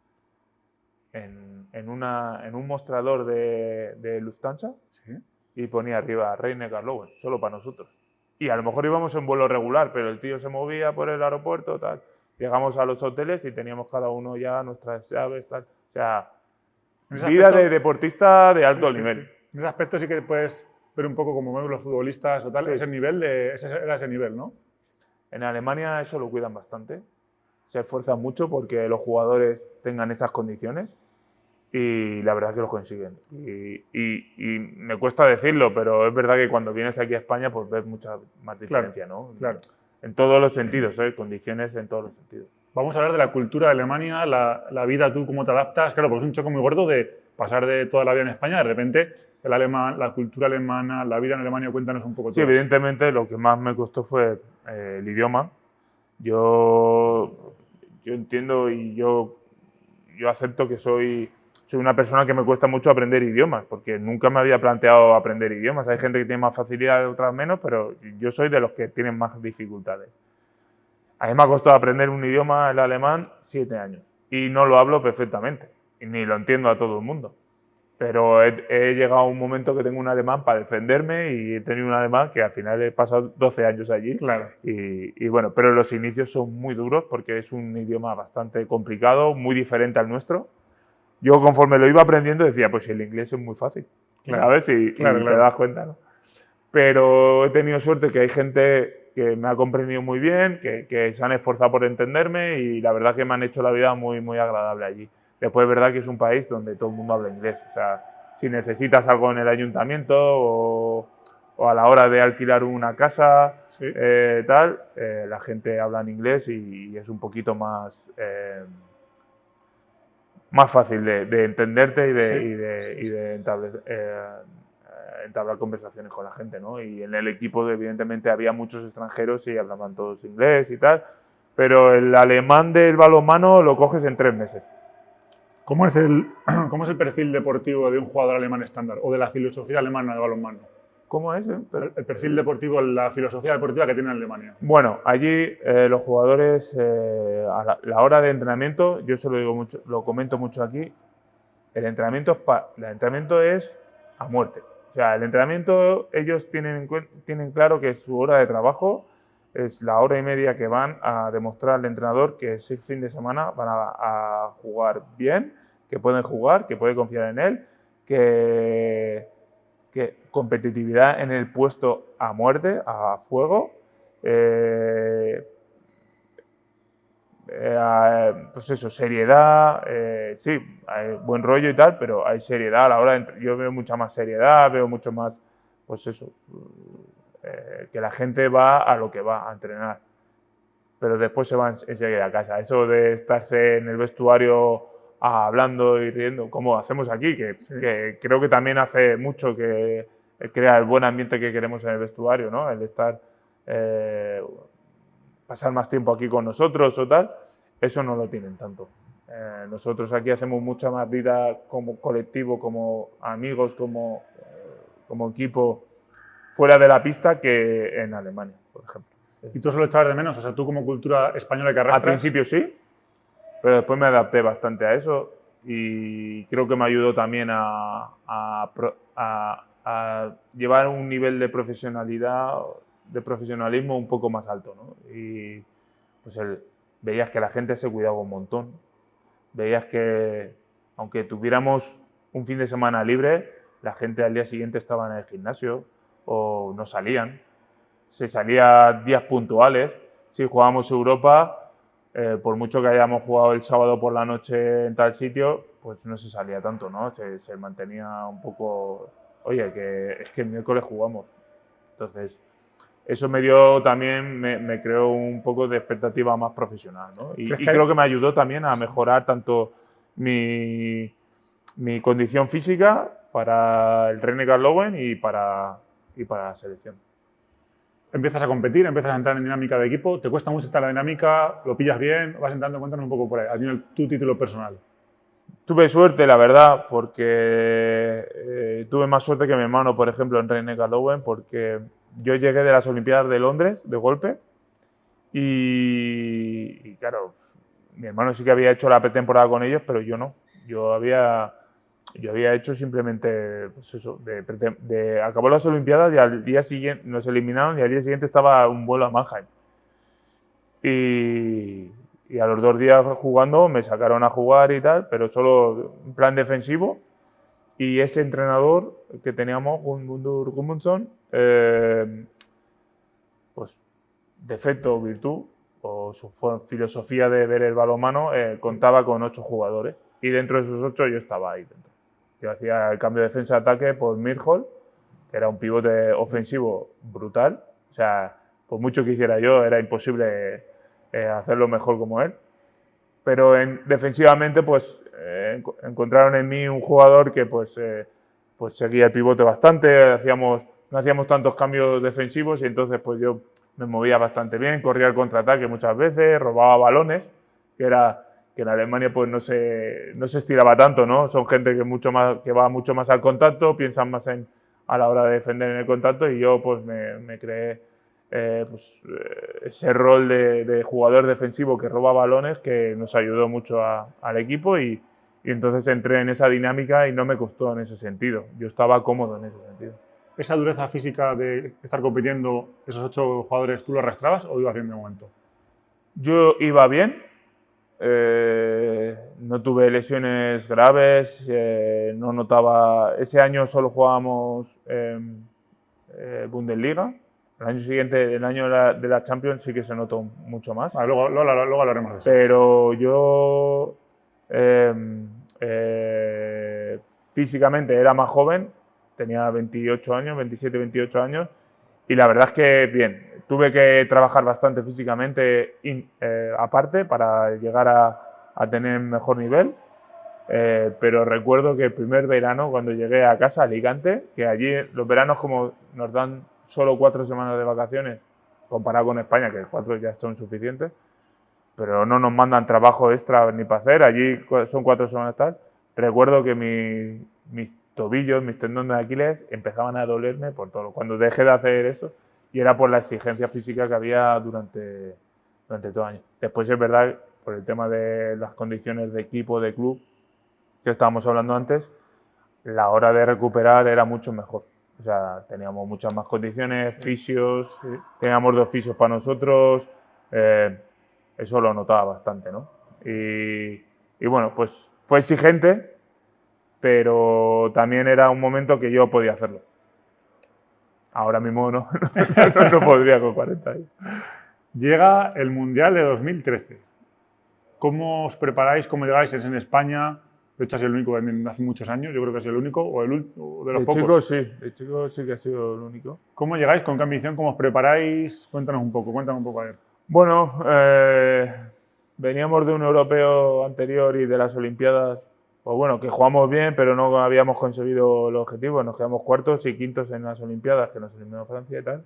mostrador de Lufthansa, Sí. y ponía arriba Reine Karlowen, solo para nosotros. Y a lo mejor íbamos en vuelo regular, pero el tío se movía por el aeropuerto, tal. Llegamos a los hoteles y teníamos cada uno ya nuestras llaves, tal. O sea, vida de deportista de alto nivel. Sí. En ese aspecto sí que puedes ver un poco como vemos los futbolistas o tal, Sí. ese era ese nivel, ¿no? En Alemania eso lo cuidan bastante. Se esfuerzan mucho porque los jugadores tengan esas condiciones y la verdad es que lo consiguen. Y me cuesta decirlo, pero es verdad que cuando vienes aquí a España pues ves mucha más diferencia, Claro, ¿no? claro. En todos los sentidos, condiciones en todos los sentidos. Vamos a hablar de la cultura de Alemania, la vida, tú cómo te adaptas. Claro, porque es un choque muy gordo de pasar de toda la vida en España, de repente el alemán, la cultura alemana, la vida en Alemania, cuéntanos un poco todo. Sí, evidentemente lo que más me costó fue el idioma. Yo entiendo y yo acepto que soy una persona que me cuesta mucho aprender idiomas, porque nunca me había planteado aprender idiomas. Hay gente que tiene más facilidad, otras menos, pero yo soy de los que tienen más dificultades. A mí me ha costado aprender un idioma, el alemán, 7 años. Y no lo hablo perfectamente, y ni lo entiendo a todo el mundo. Pero he llegado a un momento que tengo un alemán para defenderme y he tenido un alemán que al final he pasado 12 años allí. Claro. Y bueno, pero los inicios son muy duros porque es un idioma bastante complicado, muy diferente al nuestro. Yo conforme lo iba aprendiendo decía, pues el inglés es muy fácil, Claro. ¿sabes? Y te das cuenta, ¿no? Pero he tenido suerte que hay gente que me ha comprendido muy bien, que se han esforzado por entenderme y la verdad que me han hecho la vida muy, muy agradable allí. Después es verdad que es un país donde todo el mundo habla inglés. O sea, si necesitas algo en el ayuntamiento o a la hora de alquilar una casa, Sí. la gente habla en inglés y es un poquito más fácil de entenderte y de entablar conversaciones con la gente, ¿no? Y en el equipo, evidentemente, había muchos extranjeros y hablaban todos inglés y tal, pero el alemán del balonmano lo coges en 3 meses. ¿Cómo es el perfil deportivo de un jugador alemán estándar o de la filosofía alemana de balonmano? ¿Cómo es? El perfil deportivo, la filosofía deportiva que tiene Alemania. Bueno, allí los jugadores, a la hora de entrenamiento, yo se lo digo mucho, lo comento mucho aquí, el entrenamiento es a muerte. O sea, el entrenamiento, ellos tienen claro que su hora de trabajo es la hora y media que van a demostrar al entrenador que ese fin de semana van a jugar bien, que pueden jugar, que puede confiar en él, que competitividad en el puesto a muerte, a fuego, pues eso, seriedad, sí, hay buen rollo y tal, pero hay seriedad a la hora de yo veo mucha más seriedad, veo mucho más, pues eso, que la gente va a lo que va a entrenar, pero después se van enseguida a casa. Eso de estarse en el vestuario hablando y riendo, como hacemos aquí, que creo que también hace mucho que crea el buen ambiente que queremos en el vestuario, ¿no? El estar, pasar más tiempo aquí con nosotros o tal, eso no lo tienen tanto. Nosotros aquí hacemos mucha más vida como colectivo, como amigos, como equipo fuera de la pista que en Alemania, por ejemplo. ¿Y tú eso lo echabas de menos? O sea, tú como cultura española que arrastras... Al principio sí, pero después me adapté bastante a eso y creo que me ayudó también a llevar un nivel de profesionalidad, de profesionalismo un poco más alto, ¿no? Y pues veías que la gente se cuidaba un montón, veías que aunque tuviéramos un fin de semana libre, la gente al día siguiente estaba en el gimnasio o no salían. Se salía días puntuales. Si jugábamos Europa, por mucho que hayamos jugado el sábado por la noche en tal sitio, pues no se salía tanto, ¿no? Se mantenía un poco, oye, que es que el miércoles jugamos. Entonces, eso me dio también, me creó un poco de expectativa más profesional, ¿no? Y creo que me ayudó también a mejorar tanto mi condición física para el Rhein-Neckar-Löwen y para la selección. Empiezas a competir, empiezas a entrar en dinámica de equipo, ¿te cuesta mucho estar en la dinámica? ¿Lo pillas bien? ¿Vas entrando? Cuéntanos un poco por ahí, a nivel tu título personal. Tuve suerte, la verdad, porque tuve más suerte que mi hermano, por ejemplo, en Rhein-Neckar-Löwen, porque yo llegué de las Olimpiadas de Londres de golpe y claro, mi hermano sí que había hecho la pretemporada con ellos, pero yo no. Yo había hecho simplemente, pues eso, acabó las Olimpiadas y al día siguiente nos eliminaron y al día siguiente estaba un vuelo a Mannheim. Y a los 2 días jugando me sacaron a jugar y tal, pero solo en plan defensivo. Y ese entrenador que teníamos, Gundur Gudmundsson, pues defecto o virtud, o su filosofía de ver el balonmano, contaba con 8 jugadores. Y dentro de esos 8 yo estaba ahí dentro. Yo hacía el cambio de defensa-ataque por Myhrvold, que era un pivote ofensivo brutal. O sea, por mucho que hiciera yo, era imposible hacerlo mejor como él. Pero defensivamente, pues encontraron en mí un jugador que pues seguía el pivote bastante, no hacíamos tantos cambios defensivos y entonces pues yo me movía bastante bien, corría el contraataque muchas veces, robaba balones, que en Alemania pues no se estiraba tanto, ¿no? Son gente que va mucho más al contacto, piensan más a la hora de defender en el contacto y yo pues me creé ese rol de jugador defensivo que roba balones que nos ayudó mucho al equipo y entonces entré en esa dinámica y no me costó en ese sentido. Yo estaba cómodo en ese sentido. ¿Esa dureza física de estar compitiendo, esos 8 jugadores, tú lo arrastrabas o ibas bien de momento? Yo iba bien, no tuve lesiones graves, no notaba... Ese año solo jugábamos Bundesliga. El año siguiente, el año de la Champions, sí que se notó mucho más. Luego hablaremos de eso. Pero yo físicamente era más joven, tenía 28 años, 27, 28 años, y la verdad es que bien, tuve que trabajar bastante físicamente aparte para llegar a tener mejor nivel. Pero recuerdo que el primer verano, cuando llegué a casa, a Alicante, que allí los veranos como nos dan solo 4 semanas de vacaciones, comparado con España, que 4 ya son suficientes, pero no nos mandan trabajo extra ni para hacer, allí son 4 semanas tal. Recuerdo que mis tobillos, mis tendones de Aquiles empezaban a dolerme por todo. Cuando dejé de hacer eso, y era por la exigencia física que había durante todo el año. Después es verdad, por el tema de las condiciones de equipo, de club, que estábamos hablando antes, la hora de recuperar era mucho mejor. O sea, teníamos muchas más condiciones, fisios, teníamos 2 fisios para nosotros, eso lo notaba bastante, ¿no? Y bueno, pues fue exigente, pero también era un momento que yo podía hacerlo. Ahora mismo no podría con 40 años. Llega el Mundial de 2013. ¿Cómo os preparáis? ¿Cómo llegáis? ¿Es en España? De hecho, ha sido el único hace muchos años. Yo creo que ha sido el único o de los pocos. De chico sí que ha sido el único. ¿Cómo llegáis? ¿Con qué ambición? ¿Cómo os preparáis? Cuéntanos un poco a ver. Bueno, veníamos de un europeo anterior y de las Olimpiadas, pues bueno, que jugamos bien, pero no habíamos conseguido los objetivos. Nos quedamos cuartos y quintos en las Olimpiadas, que nos eliminó Francia y tal.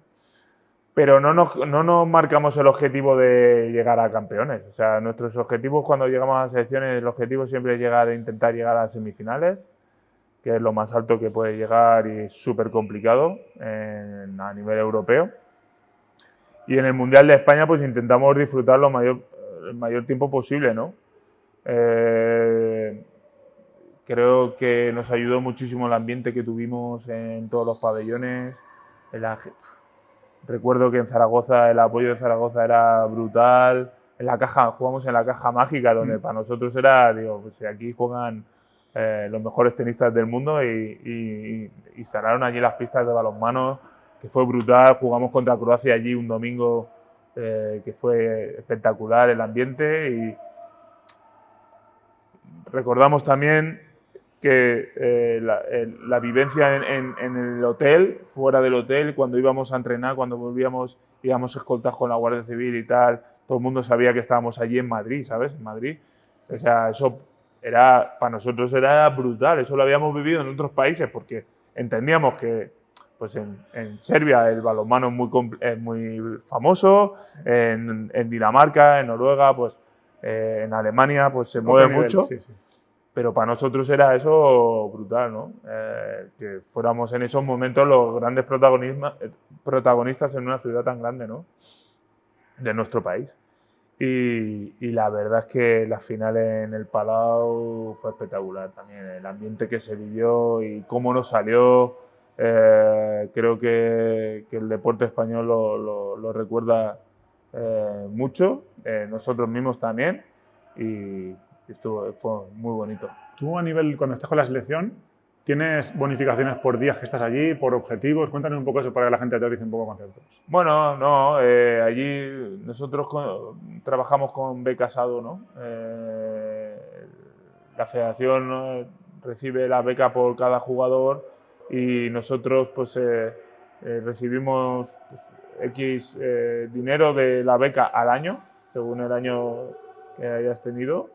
Pero no nos marcamos el objetivo de llegar a campeones. O sea, nuestros objetivos cuando llegamos a las selecciones, el objetivo siempre es intentar llegar a las semifinales, que es lo más alto que puede llegar y es súper complicado a nivel europeo. Y en el Mundial de España pues intentamos disfrutarlo el mayor tiempo posible, ¿no? Creo que nos ayudó muchísimo el ambiente que tuvimos en todos los pabellones. Recuerdo que en Zaragoza el apoyo de Zaragoza era brutal. Jugamos en la caja mágica, donde para nosotros era, pues aquí juegan los mejores tenistas del mundo y instalaron allí las pistas de balonmano, que fue brutal. Jugamos contra Croacia allí un domingo, que fue espectacular el ambiente. Y recordamos también que la vivencia en el hotel, fuera del hotel, cuando íbamos a entrenar, cuando volvíamos, íbamos escoltados con la Guardia Civil y tal, todo el mundo sabía que estábamos allí en Madrid, ¿sabes? En Madrid. O sea, eso para nosotros era brutal. Eso lo habíamos vivido en otros países porque entendíamos que pues en Serbia el balonmano es muy famoso, en Dinamarca, en Noruega, pues en Alemania pues se mueve mucho. Sí, sí. Pero para nosotros era eso brutal, ¿no? Que fuéramos en esos momentos los grandes protagonistas en una ciudad tan grande, ¿no? De nuestro país. Y la verdad es que la final en el Palau fue espectacular también. El ambiente que se vivió y cómo nos salió, creo que el deporte español lo recuerda mucho, nosotros mismos también, y fue muy bonito. Tú a nivel, cuando estás con la selección, ¿tienes bonificaciones por días que estás allí, por objetivos? Cuéntanos un poco eso para que la gente teorice un poco conceptos. Bueno, no, allí nosotros trabajamos con becasado, ¿no? La federación recibe la beca por cada jugador y nosotros pues recibimos pues, X dinero de la beca al año, según el año que hayas tenido.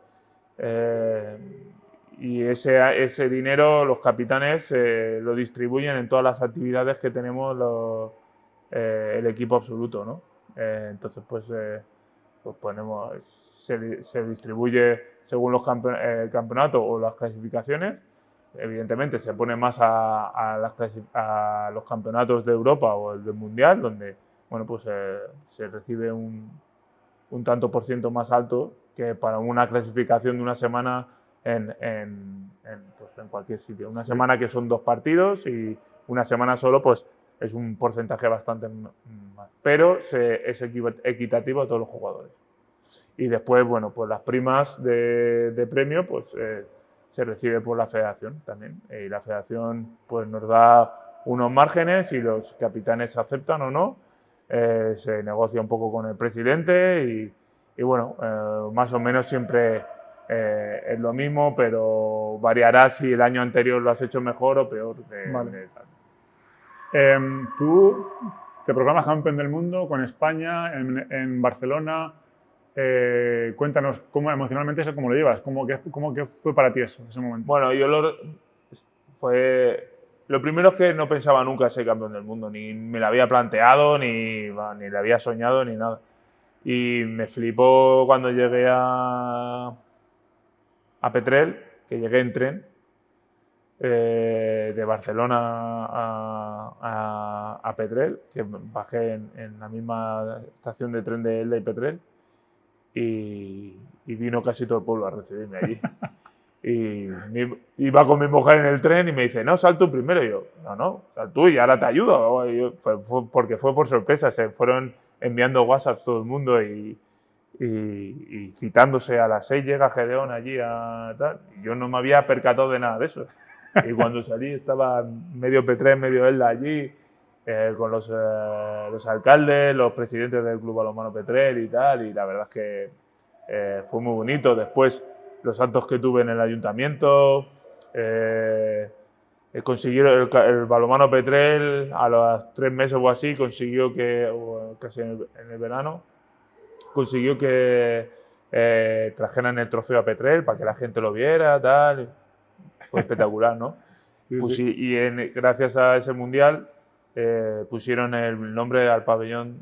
Y ese dinero los capitanes lo distribuyen en todas las actividades que tenemos el equipo absoluto, ¿no? Entonces pues se distribuye según los campeonatos o las clasificaciones. Evidentemente se pone más a los campeonatos de Europa o el del Mundial, donde bueno, pues, se recibe un tanto por ciento más alto que para una clasificación de una semana en cualquier sitio. Una semana que son 2 partidos y una semana solo, pues es un porcentaje bastante más. Pero es equitativo a todos los jugadores. Y después, bueno, pues las primas de premio, pues se recibe por la federación también. Y la federación pues nos da unos márgenes y los capitanes aceptan o no. Se negocia un poco con el presidente y bueno, más o menos siempre es lo mismo, pero variará si el año anterior lo has hecho mejor o peor. Vale. Tú te proclamas campeón del mundo con España en Barcelona. Cuéntanos cómo emocionalmente eso, cómo lo llevas, cómo fue para ti eso, ese momento. Bueno, lo primero es que no pensaba nunca ser campeón del mundo, ni me lo había planteado, ni lo había soñado, ni nada. Y me flipó cuando llegué a Petrel, que llegué en tren, de Barcelona a Petrel, que bajé en la misma estación de tren de Elda y Petrel, y vino casi todo el pueblo a recibirme allí. Y iba con mi mujer en el tren y me dice, no, sal tú primero. Y yo, no, sal tú y ahora te ayudo. Porque fue por sorpresa, se fueron enviando WhatsApp todo el mundo y citándose a las 6 llega Gedeón allí a tal. Y yo no me había percatado de nada de eso. Y cuando salí estaba medio Petrel, medio Elda allí, con los alcaldes, los presidentes del Club Balonmano Petrel y tal. Y la verdad es que fue muy bonito. Después, los actos que tuve en el ayuntamiento, consiguieron el balonmano Petrel a los 3 meses o así, consiguió casi en el verano, consiguió que trajeran el trofeo a Petrel para que la gente lo viera, tal. Fue espectacular, ¿no? Sí. Gracias a ese mundial pusieron el nombre al pabellón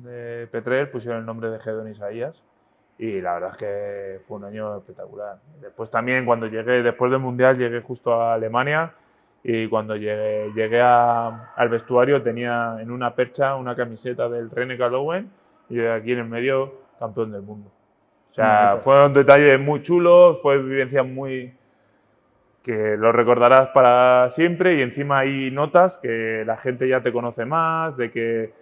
de Petrel, pusieron el nombre de Gedeón Isaías. Y la verdad es que fue un año espectacular. Después también, cuando después del Mundial, llegué justo a Alemania y cuando llegué al vestuario tenía en una percha una camiseta del René Calowen y aquí en el medio, campeón del mundo. O sea, fue un detalle muy chulo, fue vivencia que lo recordarás para siempre y encima hay notas que la gente ya te conoce más, de que,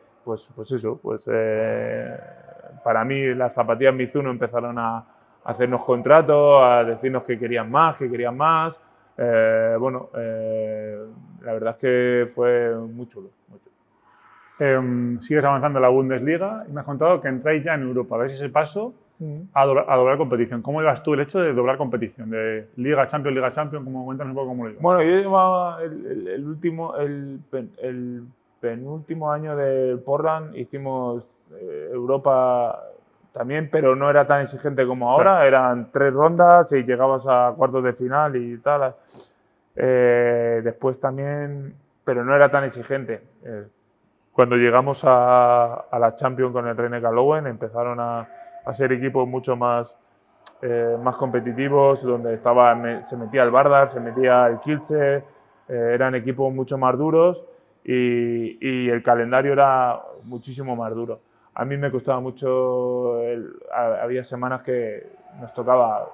para mí las zapatillas Mizuno empezaron a hacernos contratos, a decirnos que querían más, la verdad es que fue muy chulo. Sigues avanzando en la Bundesliga y me has contado que entráis ya en Europa. ¿Ves ese paso a doblar competición? ¿Cómo llevas tú el hecho de doblar competición? De Liga Champions, cuéntanos un poco cómo lo llevas. Bueno, yo llevaba el penúltimo año del Portland, hicimos Europa también, pero no era tan exigente como ahora. Claro. Eran 3 rondas y llegabas a cuartos de final y tal. Después también, pero no era tan exigente. Cuando llegamos a la Champions con el Rhein-Neckar-Löwen empezaron a ser equipos mucho más competitivos, donde se metía el Vardar, se metía el Kielce, eran equipos mucho más duros y el calendario era muchísimo más duro. A mí me costaba mucho, había semanas que nos tocaba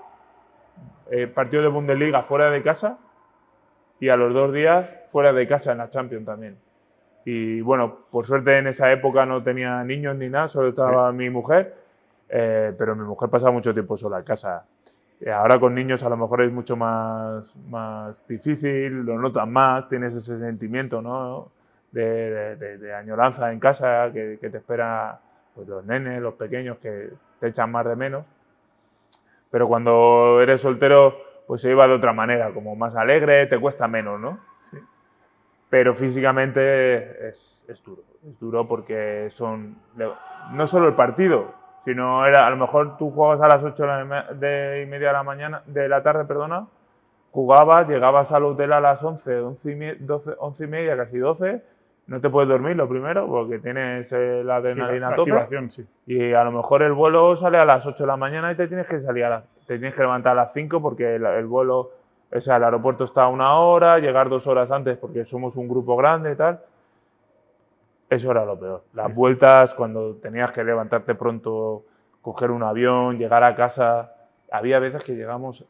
partido de Bundesliga fuera de casa y a los 2 días fuera de casa en la Champions también. Y bueno, por suerte en esa época no tenía niños ni nada, solo estaba mi mujer, pero mi mujer pasaba mucho tiempo sola en casa. Ahora con niños a lo mejor es mucho más difícil, lo notas más, tienes ese sentimiento, ¿no? de añoranza en casa que te espera pues, los nenes, los pequeños que te echan más de menos. Pero cuando eres soltero pues se lleva de otra manera, como más alegre, te cuesta menos, ¿no? Sí. Pero físicamente es duro porque no solo el partido, sino a lo mejor tú jugabas a las 8:30 de la tarde, jugabas, llegabas al hotel a las 11 y media, casi 12, no te puedes dormir lo primero porque tienes la adrenalina a tope. Activación, sí. Y a lo mejor el vuelo sale a las 8 de la mañana y te tienes que levantar a las 5 porque el vuelo, o sea, el aeropuerto está a 1 hora, llegar 2 horas antes porque somos un grupo grande y tal. Eso era lo peor. Las vueltas, cuando tenías que levantarte pronto, coger un avión, llegar a casa. Había veces que llegamos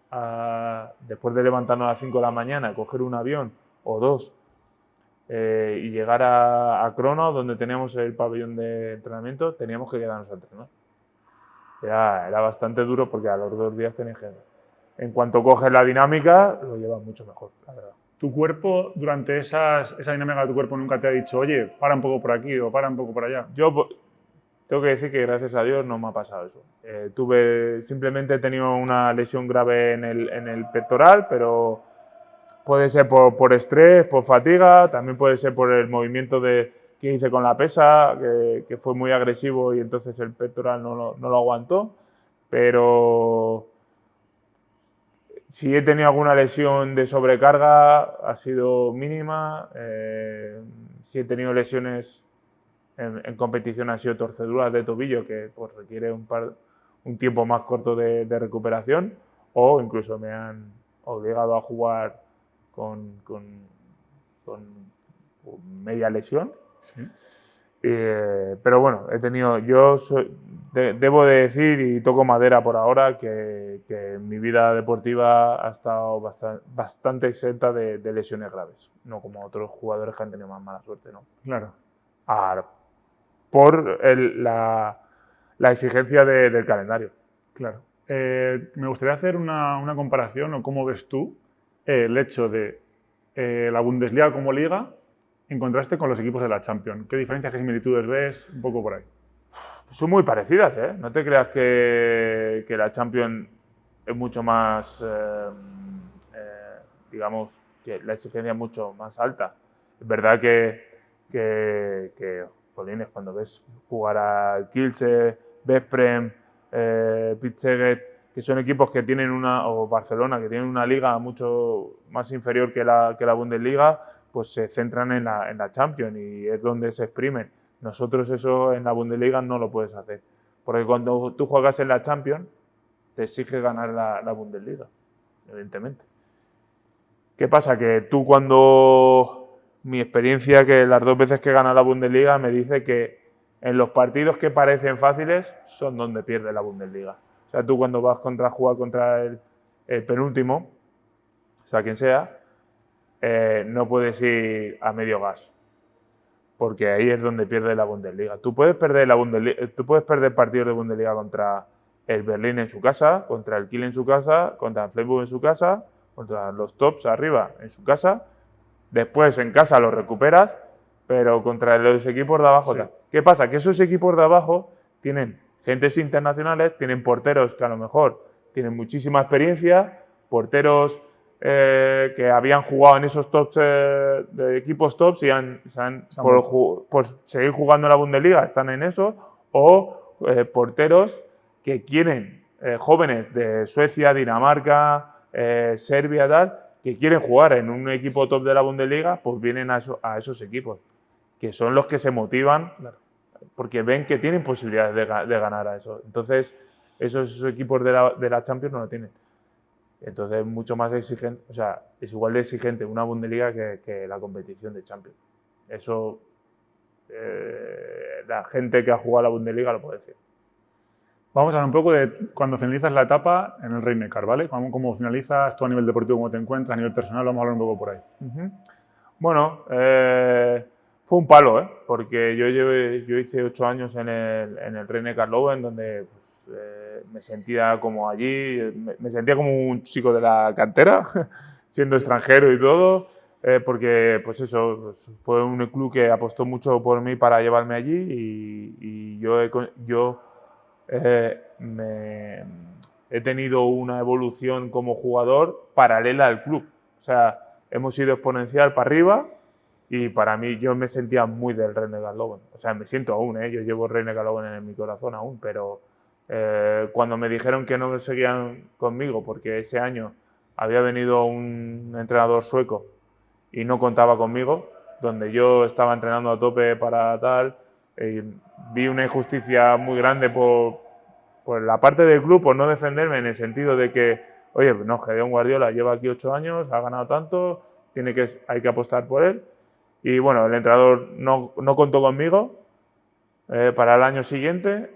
después de levantarnos a las 5 de la mañana, coger un avión o 2 y llegar a Kronos, donde teníamos el pabellón de entrenamiento, teníamos que quedarnos a entrenar. Era bastante duro porque a los 2 días tenías que... En cuanto coges la dinámica, lo llevas mucho mejor, la verdad. ¿Tu cuerpo, durante esa dinámica de tu cuerpo, nunca te ha dicho, oye, para un poco por aquí o para un poco por allá? Yo tengo que decir que gracias a Dios no me ha pasado eso. Simplemente he tenido una lesión grave en el pectoral, pero puede ser por estrés, por fatiga, también puede ser por el movimiento que hice con la pesa, que fue muy agresivo y entonces el pectoral no lo aguantó, pero si he tenido alguna lesión de sobrecarga ha sido mínima, si he tenido lesiones en competición han sido torceduras de tobillo que pues, requiere un tiempo más corto de recuperación o incluso me han obligado a jugar con media lesión. Sí. Pero bueno, debo de decir y toco madera por ahora que mi vida deportiva ha estado bastante exenta de lesiones graves, no como otros jugadores que han tenido más mala suerte, ¿no? Claro. Por la exigencia del calendario. Claro. Me gustaría hacer una comparación o cómo ves tú el hecho de la Bundesliga como liga en contraste con los equipos de la Champions. ¿Qué diferencias, qué similitudes ves? Un poco por ahí. Son muy parecidas, ¿eh? No te creas que la Champions es mucho más, digamos, que la exigencia es mucho más alta. Es verdad que jolines, cuando ves jugar al Kielce, Veszprém, Pitt Szeged, que son equipos que tienen o Barcelona, que tienen una liga mucho más inferior que la Bundesliga, pues se centran en la Champions y es donde se exprimen. Nosotros eso en la Bundesliga no lo puedes hacer, porque cuando tú juegas en la Champions, te exige ganar la Bundesliga, evidentemente. ¿Qué pasa? Que tú mi experiencia, que las 2 veces que gana la Bundesliga, me dice que en los partidos que parecen fáciles son donde pierde la Bundesliga. O sea, tú cuando vas a jugar contra el penúltimo, o sea, quien sea, no puedes ir a medio gas, porque ahí es donde pierde la Bundesliga. Tú puedes perder partidos de Bundesliga contra el Berlín en su casa, contra el Kiel en su casa, contra el Freiburg en su casa, contra los tops arriba en su casa. Después en casa los recuperas, pero contra los equipos de abajo. Sí. ¿Qué pasa? Que esos equipos de abajo tienen gentes internacionales, tienen porteros que a lo mejor tienen muchísima experiencia, porteros que habían jugado en esos tops de equipos tops y por seguir jugando en la Bundesliga están en eso, o porteros que quieren, jóvenes de Suecia, Dinamarca, Serbia, tal, que quieren jugar en un equipo top de la Bundesliga, pues vienen a esos equipos, que son los que se motivan porque ven que tienen posibilidades de ganar a eso. Entonces, esos equipos de la Champions no lo tienen. Entonces, es mucho más exigente, o sea, es igual de exigente una Bundesliga que la competición de Champions. Eso, la gente que ha jugado a la Bundesliga lo puede decir. Vamos a hablar un poco de cuando finalizas la etapa en el Rhein-Neckar, ¿vale? ¿Cómo finalizas tú a nivel deportivo, cómo te encuentras, a nivel personal? Vamos a hablar un poco por ahí. Bueno, fue un palo, porque yo hice 8 años en el Rhein-Neckar Löwen, donde pues, me sentía como allí, me sentía como un chico de la cantera, siendo extranjero y todo, porque pues eso, pues, fue un club que apostó mucho por mí para llevarme allí y yo he tenido una evolución como jugador paralela al club. O sea, hemos ido exponencial para arriba y para mí yo me sentía muy del Rhein-Neckar Löwen. O sea, me siento aún, yo llevo Rhein-Neckar Löwen en mi corazón aún, pero cuando me dijeron que no seguían conmigo porque ese año había venido un entrenador sueco y no contaba conmigo, donde yo estaba entrenando a tope para tal, vi una injusticia muy grande por la parte del club, por no defenderme en el sentido de que, oye, no, Gedeón Guardiola lleva aquí 8 años, ha ganado tanto, hay que apostar por él. Y bueno, el entrenador no contó conmigo para el año siguiente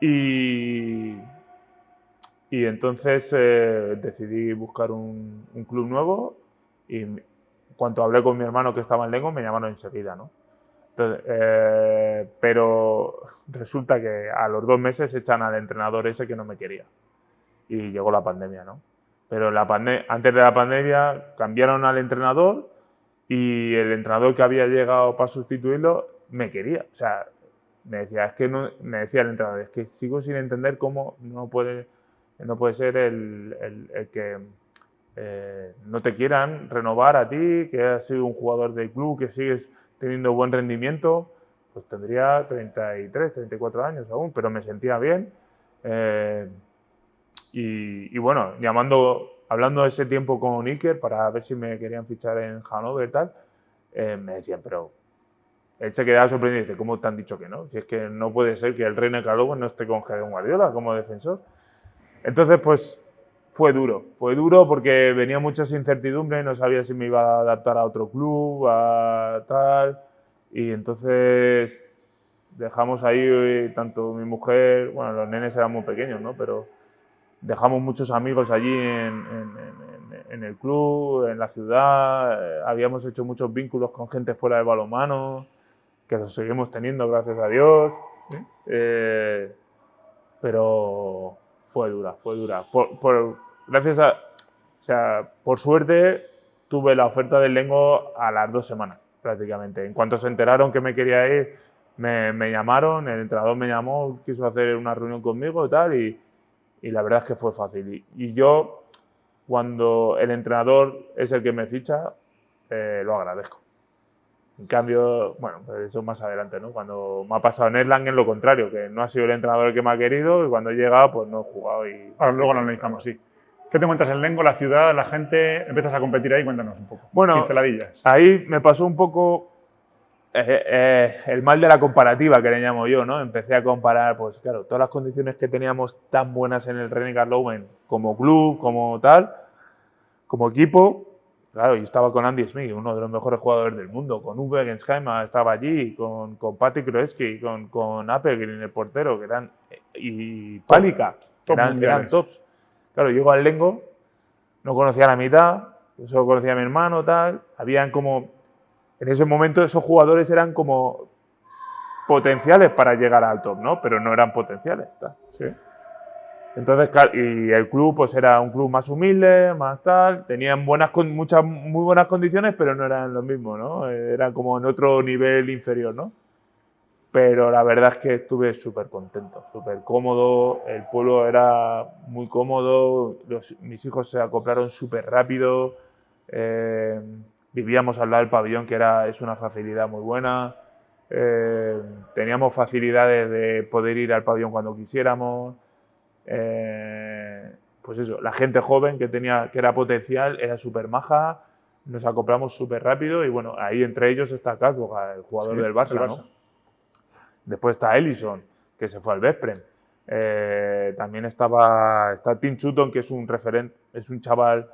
y entonces decidí buscar un club nuevo y cuando hablé con mi hermano que estaba en Lengo me llamaron enseguida, ¿no? Entonces, pero resulta que a los 2 meses echan al entrenador ese que no me quería y llegó la pandemia, ¿no? Pero antes de la pandemia cambiaron al entrenador y el entrenador que había llegado para sustituirlo me quería, o sea, me decía el entrenador, es que sigo sin entender cómo no puede ser el que no te quieran renovar a ti, que has sido un jugador del club, que sigues teniendo buen rendimiento. Pues tendría 33, 34 años aún, pero me sentía bien. Y bueno, hablando de ese tiempo con Iker para ver si me querían fichar en Hannover y tal, me decían, pero él se quedaba sorprendido y dice, ¿cómo te han dicho que no? Si es que no puede ser que el Rhein-Neckar Löwen no esté con Gedeón Guardiola como defensor. Entonces, pues fue duro porque venía muchas incertidumbres, no sabía si me iba a adaptar a otro club, a tal, y entonces dejamos ahí, tanto mi mujer, bueno, los nenes eran muy pequeños, ¿no? Pero dejamos muchos amigos allí en el club, en la ciudad, habíamos hecho muchos vínculos con gente fuera de balonmano, que los seguimos teniendo, gracias a Dios, ¿sí? Pero fue dura. Por suerte tuve la oferta del Lengo a las 2 semanas, prácticamente. En cuanto se enteraron que me quería ir, me llamaron, el entrenador me llamó, quiso hacer una reunión conmigo y tal, y la verdad es que fue fácil. Y yo, cuando el entrenador es el que me ficha, lo agradezco. En cambio, bueno, pues eso más adelante, ¿no? Cuando me ha pasado en Erlangen lo contrario, que no ha sido el entrenador el que me ha querido y cuando he llegado, pues no he jugado. Ahora, luego lo analizamos, sí. ¿Qué te encuentras en Lengo, la ciudad, la gente? ¿Empiezas a competir ahí? Cuéntanos un poco. Bueno, pinceladillas. Ahí me pasó un poco el mal de la comparativa, que le llamo yo, ¿no? Empecé a comparar, pues claro, todas las condiciones que teníamos tan buenas en el Rhein-Neckar Löwen como club, como tal, como equipo. Claro, yo estaba con Andy Smith, uno de los mejores jugadores del mundo, con Uwe Gensheimer estaba allí, con Patrick Kroetzky, con Appelgren, el portero, que eran, y Palika, eran tops. Claro, llego al Lengo, no conocía a la mitad, solo conocía a mi hermano, tal. Habían como, en ese momento esos jugadores eran como potenciales para llegar al top, ¿no? Pero no eran potenciales, tal. Sí. Entonces, claro, y el club pues era un club más humilde, más tal, tenían muy buenas condiciones, pero no eran lo mismo, ¿no? Era como en otro nivel inferior, ¿no? Pero la verdad es que estuve súper contento, súper cómodo, el pueblo era muy cómodo, mis hijos se acoplaron súper rápido, vivíamos al lado del pabellón, que es una facilidad muy buena, teníamos facilidades de poder ir al pabellón cuando quisiéramos. Pues eso, la gente joven que era potencial era súper maja, nos acoplamos súper rápido y bueno, ahí entre ellos está Kazboga, el jugador del Barça, ¿no? Después está Ellison, que se fue al Veszprém. También está Tim Sutton, que es un referente, es un chaval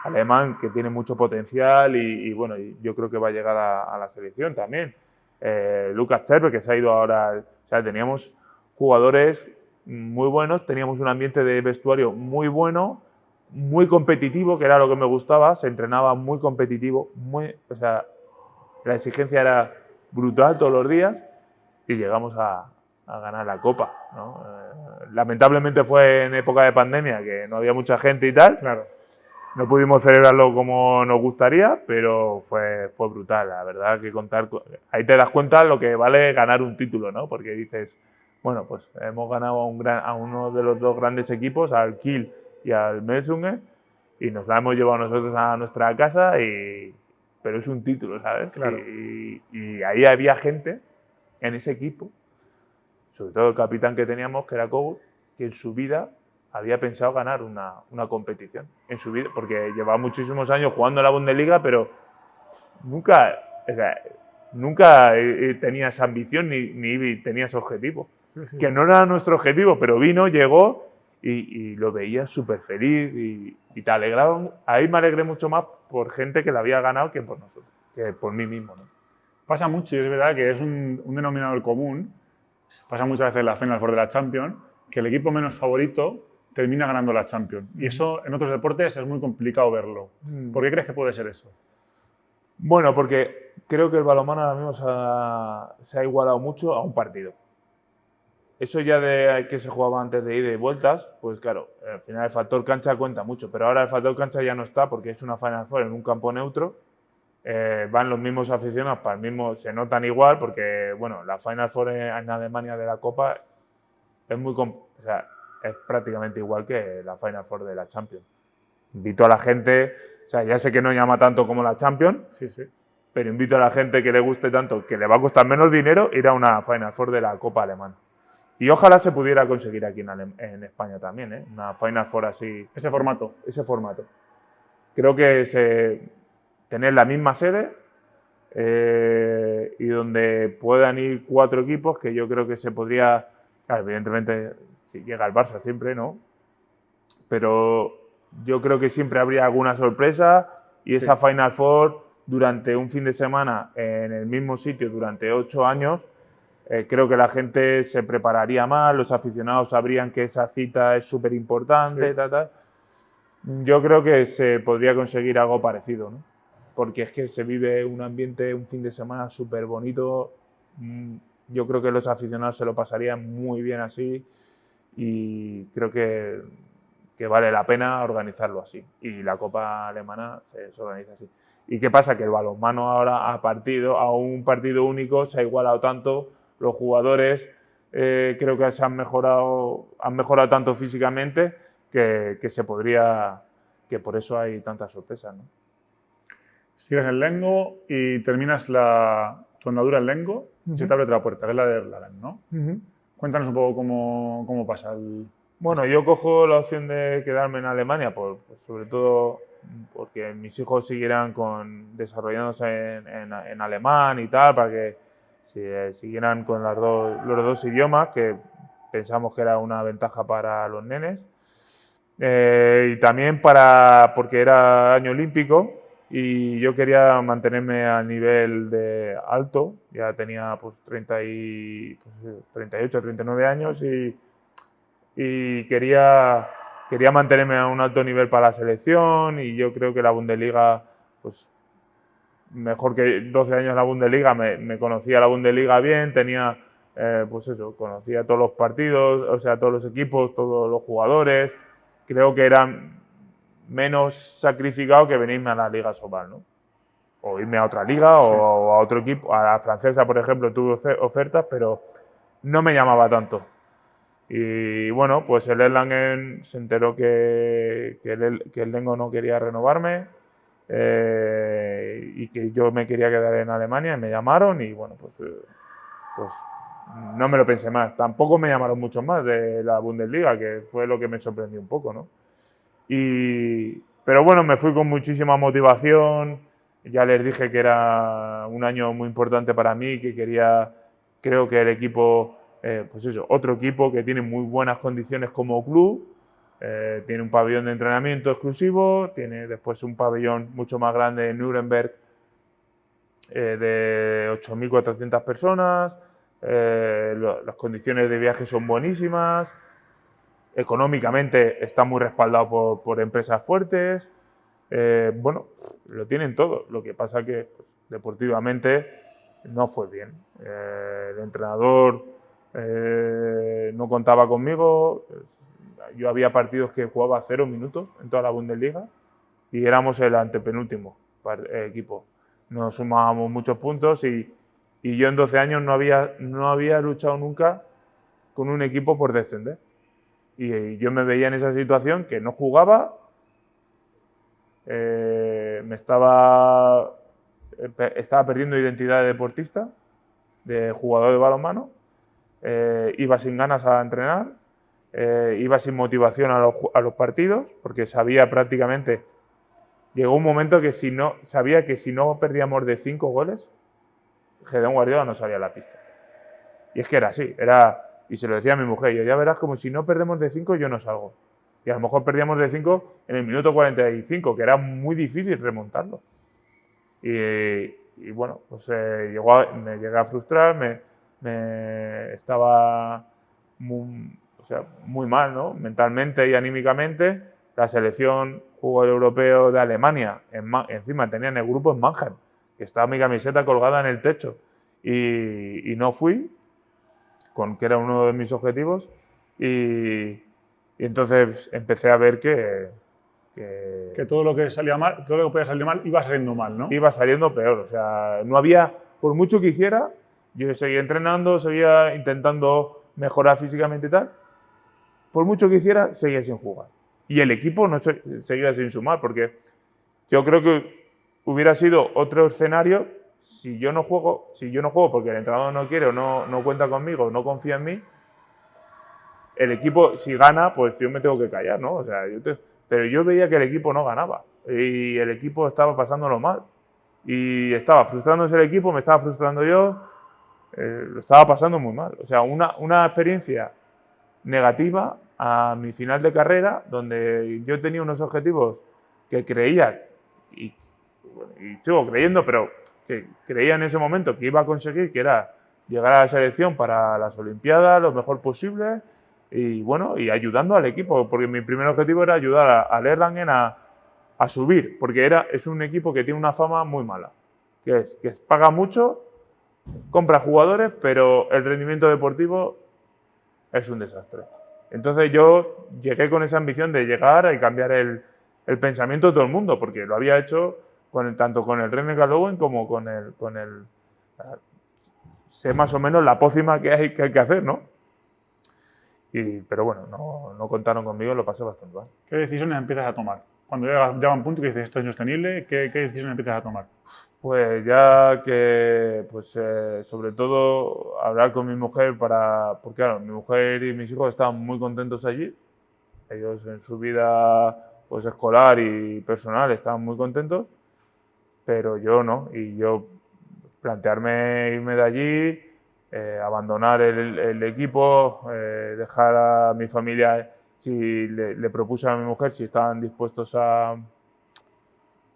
alemán que tiene mucho potencial y bueno, yo creo que va a llegar a la selección también. Lukas Cherve, que se ha ido ahora, o sea, teníamos jugadores muy buenos, teníamos un ambiente de vestuario muy bueno, muy competitivo, que era lo que me gustaba, se entrenaba muy competitivo, o sea, la exigencia era brutal todos los días y llegamos a ganar la Copa, ¿no? Lamentablemente fue en época de pandemia, que no había mucha gente y tal. Claro. No pudimos celebrarlo como nos gustaría, pero fue brutal, la verdad, que ahí te das cuenta lo que vale ganar un título, ¿no? Porque dices, bueno, pues hemos ganado a uno de los dos grandes equipos, al Kiel y al Melsungen, y nos la hemos llevado nosotros a nuestra casa, pero es un título, ¿sabes? Claro. Y ahí había gente en ese equipo, sobre todo el capitán que teníamos, que era Kogut, que en su vida había pensado ganar una competición, en su vida, porque llevaba muchísimos años jugando en la Bundesliga, pero nunca tenía esa ambición ni tenía ese objetivo. Sí. Que no era nuestro objetivo, pero llegó y lo veía súper feliz y te alegraba. Ahí me alegré mucho más por gente que la había ganado que por nosotros, que por mí mismo, ¿no? Pasa mucho y es verdad que es un denominador común. Pasa muchas veces en la Final Four de la Champions, que el equipo menos favorito termina ganando la Champions. Y eso en otros deportes es muy complicado verlo. ¿Por qué crees que puede ser eso? Bueno, porque creo que el balonmano ahora mismo se ha igualado mucho a un partido. Eso ya de que se jugaba antes de ida y vueltas, pues claro, al final el factor cancha cuenta mucho, pero ahora el factor cancha ya no está porque es una Final Four en un campo neutro. Van los mismos aficionados para el mismo, se notan igual porque, bueno, la Final Four en Alemania de la Copa es prácticamente igual que la Final Four de la Champions. Invito a la gente, o sea, ya sé que no llama tanto como la Champions, Sí. pero invito a la gente que le guste tanto, que le va a costar menos dinero, ir a una Final Four de la Copa alemana. Y ojalá se pudiera conseguir aquí en España también, ¿eh? Una Final Four así. Ese formato. Creo que tener la misma sede y donde puedan ir 4 equipos, que yo creo que se podría, claro, evidentemente si llega el Barça siempre, ¿no? Pero yo creo que siempre habría alguna sorpresa y esa Final Four durante un fin de semana en el mismo sitio durante 8 años, creo que la gente se prepararía más, los aficionados sabrían que esa cita es súper importante, tal. Yo creo que se podría conseguir algo parecido, ¿no? Porque es que se vive un ambiente, un fin de semana súper bonito. Yo creo que los aficionados se lo pasarían muy bien así y creo que vale la pena organizarlo así. Y la Copa Alemana se organiza así. ¿Y qué pasa? Que el balonmano ahora a un partido único se ha igualado tanto, los jugadores creo que han mejorado tanto físicamente que por eso hay tantas sorpresas, ¿no? Sigues en Lengo y terminas tu andadura en Lengo, se te abre otra puerta, que es la de Erlangen, ¿no? Cuéntanos un poco cómo pasa Bueno, yo cojo la opción de quedarme en Alemania, sobre todo porque mis hijos siguieran desarrollándose en alemán y tal, para que siguieran con los dos idiomas, que pensamos que era una ventaja para los nenes. Y también porque era año olímpico y yo quería mantenerme a nivel de alto, ya tenía pues 38, 39 años y quería mantenerme a un alto nivel para la selección y yo creo que la Bundesliga, pues mejor que 12 años en la Bundesliga, me conocía la Bundesliga bien, conocía todos los partidos, o sea, todos los equipos, todos los jugadores, creo que era menos sacrificado que venirme a la Liga Sobal, ¿no? O irme a otra liga o a otro equipo, a la francesa, por ejemplo, tuve ofertas, pero no me llamaba tanto. Y bueno, pues el Erlangen se enteró que el Lengo no quería renovarme y que yo me quería quedar en Alemania y me llamaron y bueno, pues no me lo pensé más. Tampoco me llamaron muchos más de la Bundesliga, que fue lo que me sorprendió un poco, ¿no? Pero bueno, me fui con muchísima motivación. Ya les dije que era un año muy importante para mí, que creo que el equipo, pues eso, otro equipo que tiene muy buenas condiciones como club, tiene un pabellón de entrenamiento exclusivo, tiene después un pabellón mucho más grande en Nuremberg de 8.400 personas, las condiciones de viaje son buenísimas, económicamente está muy respaldado por empresas fuertes. Bueno, lo tienen todo. Lo que pasa que pues, deportivamente no fue bien. El entrenador no contaba conmigo. Yo había partidos que jugaba 0 minutos en toda la Bundesliga y éramos el antepenúltimo equipo. Nos sumábamos muchos puntos y yo en 12 años no había luchado nunca con un equipo por descender. Y yo me veía en esa situación que no jugaba, estaba perdiendo identidad de deportista, de jugador de balonmano, iba sin ganas a entrenar, iba sin motivación a los partidos, porque sabía prácticamente, llegó un momento que sabía que si no perdíamos de 5 goles, Gedeón Guardiola no salía a la pista. Y es que era así, y se lo decía a mi mujer, yo ya verás como si no perdemos de 5 yo no salgo. Y a lo mejor perdíamos de 5 en el minuto 45, que era muy difícil remontarlo. Y bueno, pues me llegué a frustrar, estaba muy mal, ¿no? Mentalmente y anímicamente. La selección jugó el europeo de Alemania, encima tenían el grupo en Mannheim, que estaba mi camiseta colgada en el techo. Y no fui, que era uno de mis objetivos, y entonces empecé a ver que todo lo que salía mal, todo lo que podía salir mal, iba saliendo mal, ¿no? Iba saliendo peor. O sea, no había, por mucho que hiciera, yo seguía entrenando, seguía intentando mejorar físicamente y tal. Por mucho que hiciera, seguía sin jugar. Y el equipo no seguía sin sumar, porque yo creo que hubiera sido otro escenario si yo no juego porque el entrenador no quiere o no cuenta conmigo, no confía en mí. El equipo, si gana, pues yo me tengo que callar, ¿no? O sea, pero yo veía que el equipo no ganaba y el equipo estaba pasándolo mal. Y estaba frustrándose el equipo, me estaba frustrando yo, lo estaba pasando muy mal. O sea, una experiencia negativa a mi final de carrera, donde yo tenía unos objetivos que creía, y sigo creyendo, pero que creía en ese momento que iba a conseguir, que era llegar a la selección para las Olimpiadas lo mejor posible, y bueno, y ayudando al equipo, porque mi primer objetivo era ayudar al Erlangen a subir, porque es un equipo que tiene una fama muy mala, que paga mucho, compra jugadores, pero el rendimiento deportivo es un desastre. Entonces yo llegué con esa ambición de llegar y cambiar el pensamiento de todo el mundo, porque lo había hecho tanto con el Rhein-Neckar-Löwen como con el sé más o menos la pócima que hay que hacer, ¿no? Pero bueno, no contaron conmigo, lo pasé bastante mal. ¿Qué decisiones empiezas a tomar? Cuando llega a un punto que dices esto es insostenible, ¿qué decisiones empiezas a tomar? Pues ya que, sobre todo, hablar con mi mujer porque claro, mi mujer y mis hijos estaban muy contentos allí. Ellos en su vida pues escolar y personal estaban muy contentos, pero yo no. Y yo plantearme irme de allí, abandonar el equipo, dejar a mi familia, le propuse a mi mujer si estaban dispuestos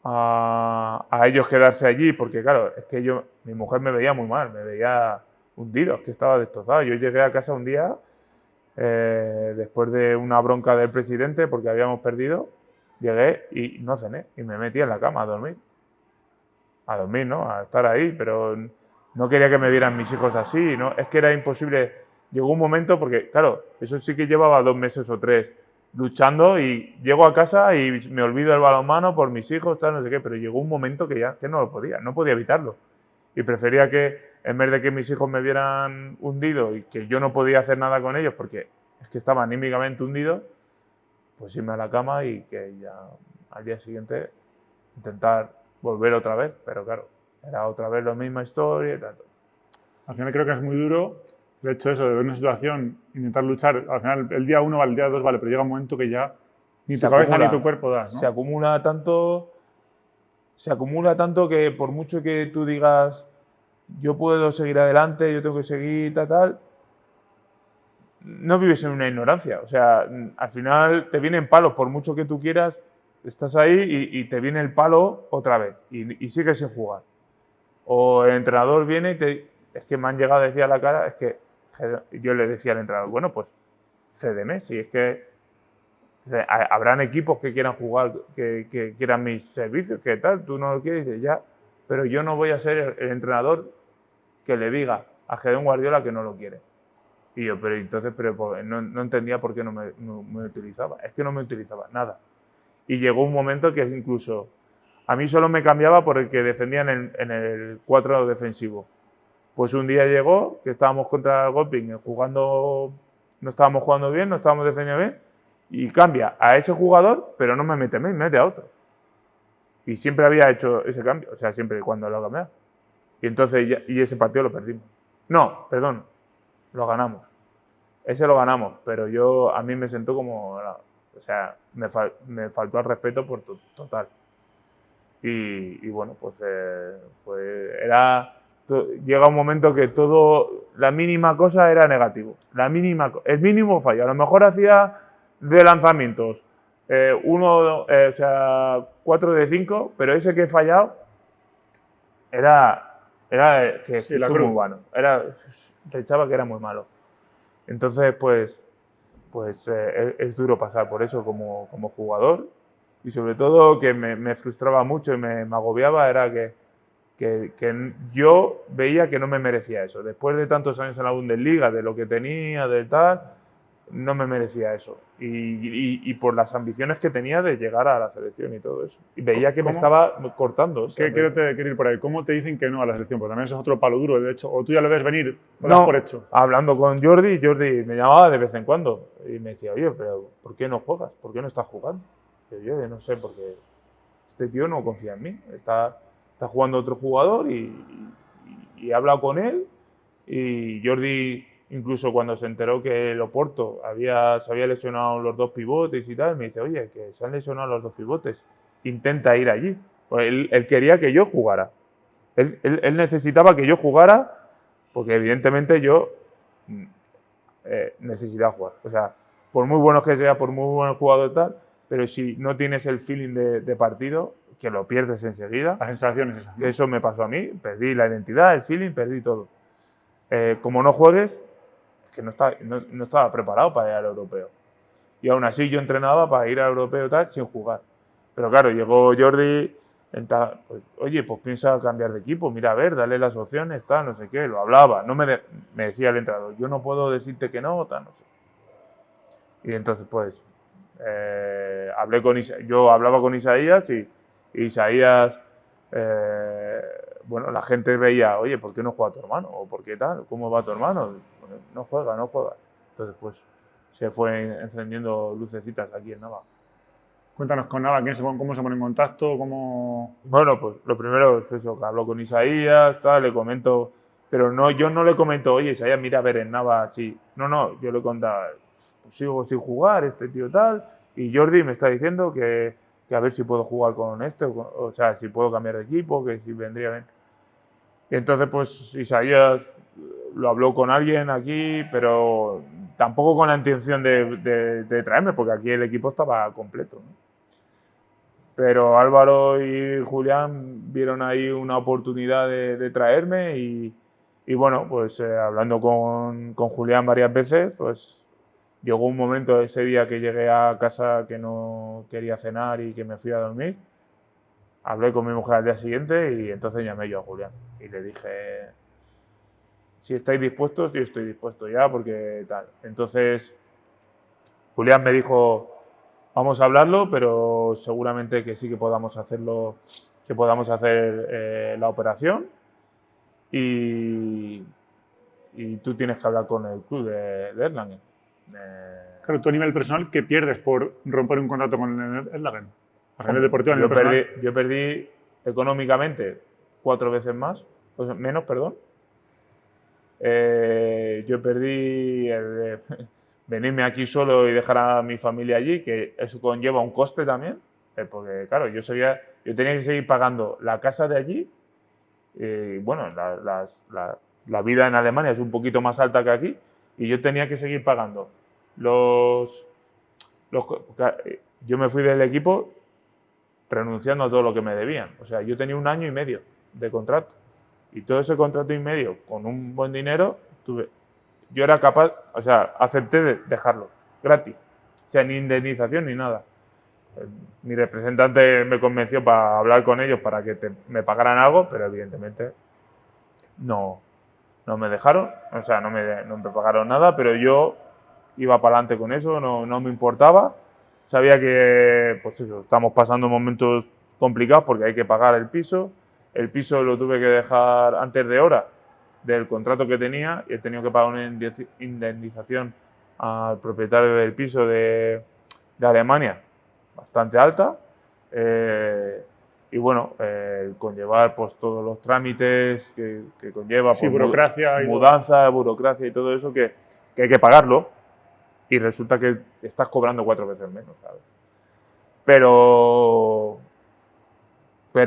a ellos quedarse allí, porque claro, es que mi mujer me veía muy mal, me veía hundido, es que estaba destrozado. Yo llegué a casa un día, después de una bronca del presidente, porque habíamos perdido, llegué y no cené, y me metí en la cama a dormir. A dormir, ¿no? A estar ahí, pero no quería que me vieran mis hijos así, ¿no? Es que era imposible. Llegó un momento, porque claro, eso sí que llevaba 2 meses o 3 luchando y llego a casa y me olvido el balonmano por mis hijos, tal, no sé qué, pero llegó un momento que no podía evitarlo. Y prefería que, en vez de que mis hijos me vieran hundido y que yo no podía hacer nada con ellos porque es que estaba anímicamente hundido, pues irme a la cama y que ya al día siguiente intentar volver otra vez, pero claro, era otra vez la misma historia y tanto. Al final creo que es muy duro el hecho de eso, de ver una situación, intentar luchar. Al final el día 1 vale, el día 2 vale, pero llega un momento que ya ni tu cabeza ni tu cuerpo das, ¿no? Se acumula tanto que por mucho que tú digas yo puedo seguir adelante, yo tengo que seguir tal, no vives en una ignorancia. O sea, al final te vienen palos, por mucho que tú quieras, estás ahí y te viene el palo otra vez y sigues sin jugar. O el entrenador viene y es que me han llegado a decir a la cara, es que yo le decía al entrenador, bueno, pues cédeme, si es que habrán equipos que quieran jugar, que quieran mis servicios, que tal, tú no lo quieres, y dices, ya, pero yo no voy a ser el entrenador que le diga a Gedeón Guardiola que no lo quiere. Y yo, pero entonces no entendía por qué no me utilizaba. Es que no me utilizaba nada. Y llegó un momento que incluso a mí solo me cambiaba por el que defendía en el 4 defensivo. Pues un día llegó que estábamos contra el Golping no estábamos jugando bien, no estábamos defendiendo bien, y cambia a ese jugador, pero no me mete a otro. Y siempre había hecho ese cambio, o sea, siempre cuando lo cambiaba. Y entonces, y ese partido lo perdimos. No, perdón, lo ganamos. Ese lo ganamos, pero a mí me sentó como, o sea, me faltó al respeto por total. Y bueno, pues llega un momento que la mínima cosa era negativo. El mínimo fallo. A lo mejor hacía de lanzamientos 4 de 5, pero ese que he fallado era que sí, la soy cruz. muy bueno. Pensaba que era muy malo. Entonces, pues es duro pasar por eso como jugador. Y sobre todo que me frustraba mucho y me agobiaba era que yo veía que no me merecía eso. Después de tantos años en la Bundesliga, de lo que tenía, de tal, no me merecía eso. Y por las ambiciones que tenía de llegar a la selección y todo eso. Y veía que me estaba cortando. Quiero ir por ahí. ¿Cómo te dicen que no a la selección? Porque también eso es otro palo duro, de hecho. O tú ya lo ves venir, o das por hecho. Hablando con Jordi me llamaba de vez en cuando y me decía, oye, pero ¿por qué no juegas? ¿Por qué no estás jugando? Yo no sé, porque este tío no confía en mí. Está jugando otro jugador y he hablado con él. Y Jordi, incluso cuando se enteró que el Oporto se había lesionado los 2 pivotes y tal, me dice, oye, que se han lesionado los 2 pivotes, intenta ir allí. Pues él quería que yo jugara. Él necesitaba que yo jugara porque evidentemente yo necesitaba jugar. O sea, por muy bueno que sea, por muy buen jugador y tal, pero si no tienes el feeling de partido, que lo pierdes enseguida. Las sensaciones. Eso me pasó a mí, perdí la identidad, el feeling, perdí todo. Como no juegues, que no estaba preparado para ir al europeo. Y aún así yo entrenaba para ir al europeo tal, sin jugar. Pero claro, llegó Jordi, pues, oye, pues piensa cambiar de equipo, mira, a ver, dale las opciones, tal, no sé qué, lo hablaba. No me decía el entrenador, yo no puedo decirte que no, tal, no sé. Y entonces, pues, yo hablaba con Isaías y Isaías, bueno, la gente veía, oye, ¿por qué no juega tu hermano? ¿O por qué tal? ¿Cómo va tu hermano? No juega. Entonces, pues, se fue encendiendo lucecitas aquí en Nava. Cuéntanos con Nava, ¿cómo se pone en contacto? Bueno, pues lo primero es eso, que hablo con Isaías, tal, le comento, pero yo no le comento, oye, Isaías, mira a ver en Nava, sí. No, yo le contaba, pues sigo sin jugar, este tío tal, y Jordi me está diciendo que a ver si puedo jugar con este, o sea, si puedo cambiar de equipo, que si vendría bien. Y entonces, pues Isaías lo habló con alguien aquí, pero tampoco con la intención de traerme, porque aquí el equipo estaba completo, ¿no? Pero Álvaro y Julián vieron ahí una oportunidad de traerme y bueno, pues hablando con Julián varias veces, pues llegó un momento ese día que llegué a casa que no quería cenar y que me fui a dormir. Hablé con mi mujer al día siguiente y entonces llamé yo a Julián y le dije, si estáis dispuestos, yo estoy dispuesto ya porque tal. Entonces Julián me dijo, vamos a hablarlo, pero seguramente que sí que podamos hacerlo, que podamos hacer la operación y tú tienes que hablar con el club de Erlangen. Claro, tú a nivel personal, ¿qué pierdes por romper un contrato con el Erlangen? A nivel deportivo, a nivel personal. Yo perdí económicamente 4 veces más, o sea, menos, perdón. Yo perdí venirme aquí solo y dejar a mi familia allí, que eso conlleva un coste también, porque claro, yo tenía que seguir pagando la casa de allí, y bueno, la vida en Alemania es un poquito más alta que aquí, y yo tenía que seguir pagando yo me fui del equipo renunciando a todo lo que me debían. O sea, yo tenía 1 año y medio de contrato. Y todo ese contrato y medio, con un buen dinero, yo era capaz, o sea, acepté de dejarlo, gratis. O sea, ni indemnización ni nada. Mi representante me convenció para hablar con ellos para que me pagaran algo, pero evidentemente no me dejaron, o sea, no me pagaron nada, pero yo iba para adelante con eso, no me importaba. Sabía que, pues eso, estamos pasando momentos complicados porque hay que pagar el piso. El piso lo tuve que dejar antes de hora del contrato que tenía y he tenido que pagar una indemnización al propietario del piso de Alemania bastante alta. Y bueno, conllevar pues todos los trámites que conlleva, Sí, pues, burocracia. mudanza, burocracia y todo eso que hay que pagarlo. Y resulta que estás cobrando 4 veces menos, ¿sabes? Pero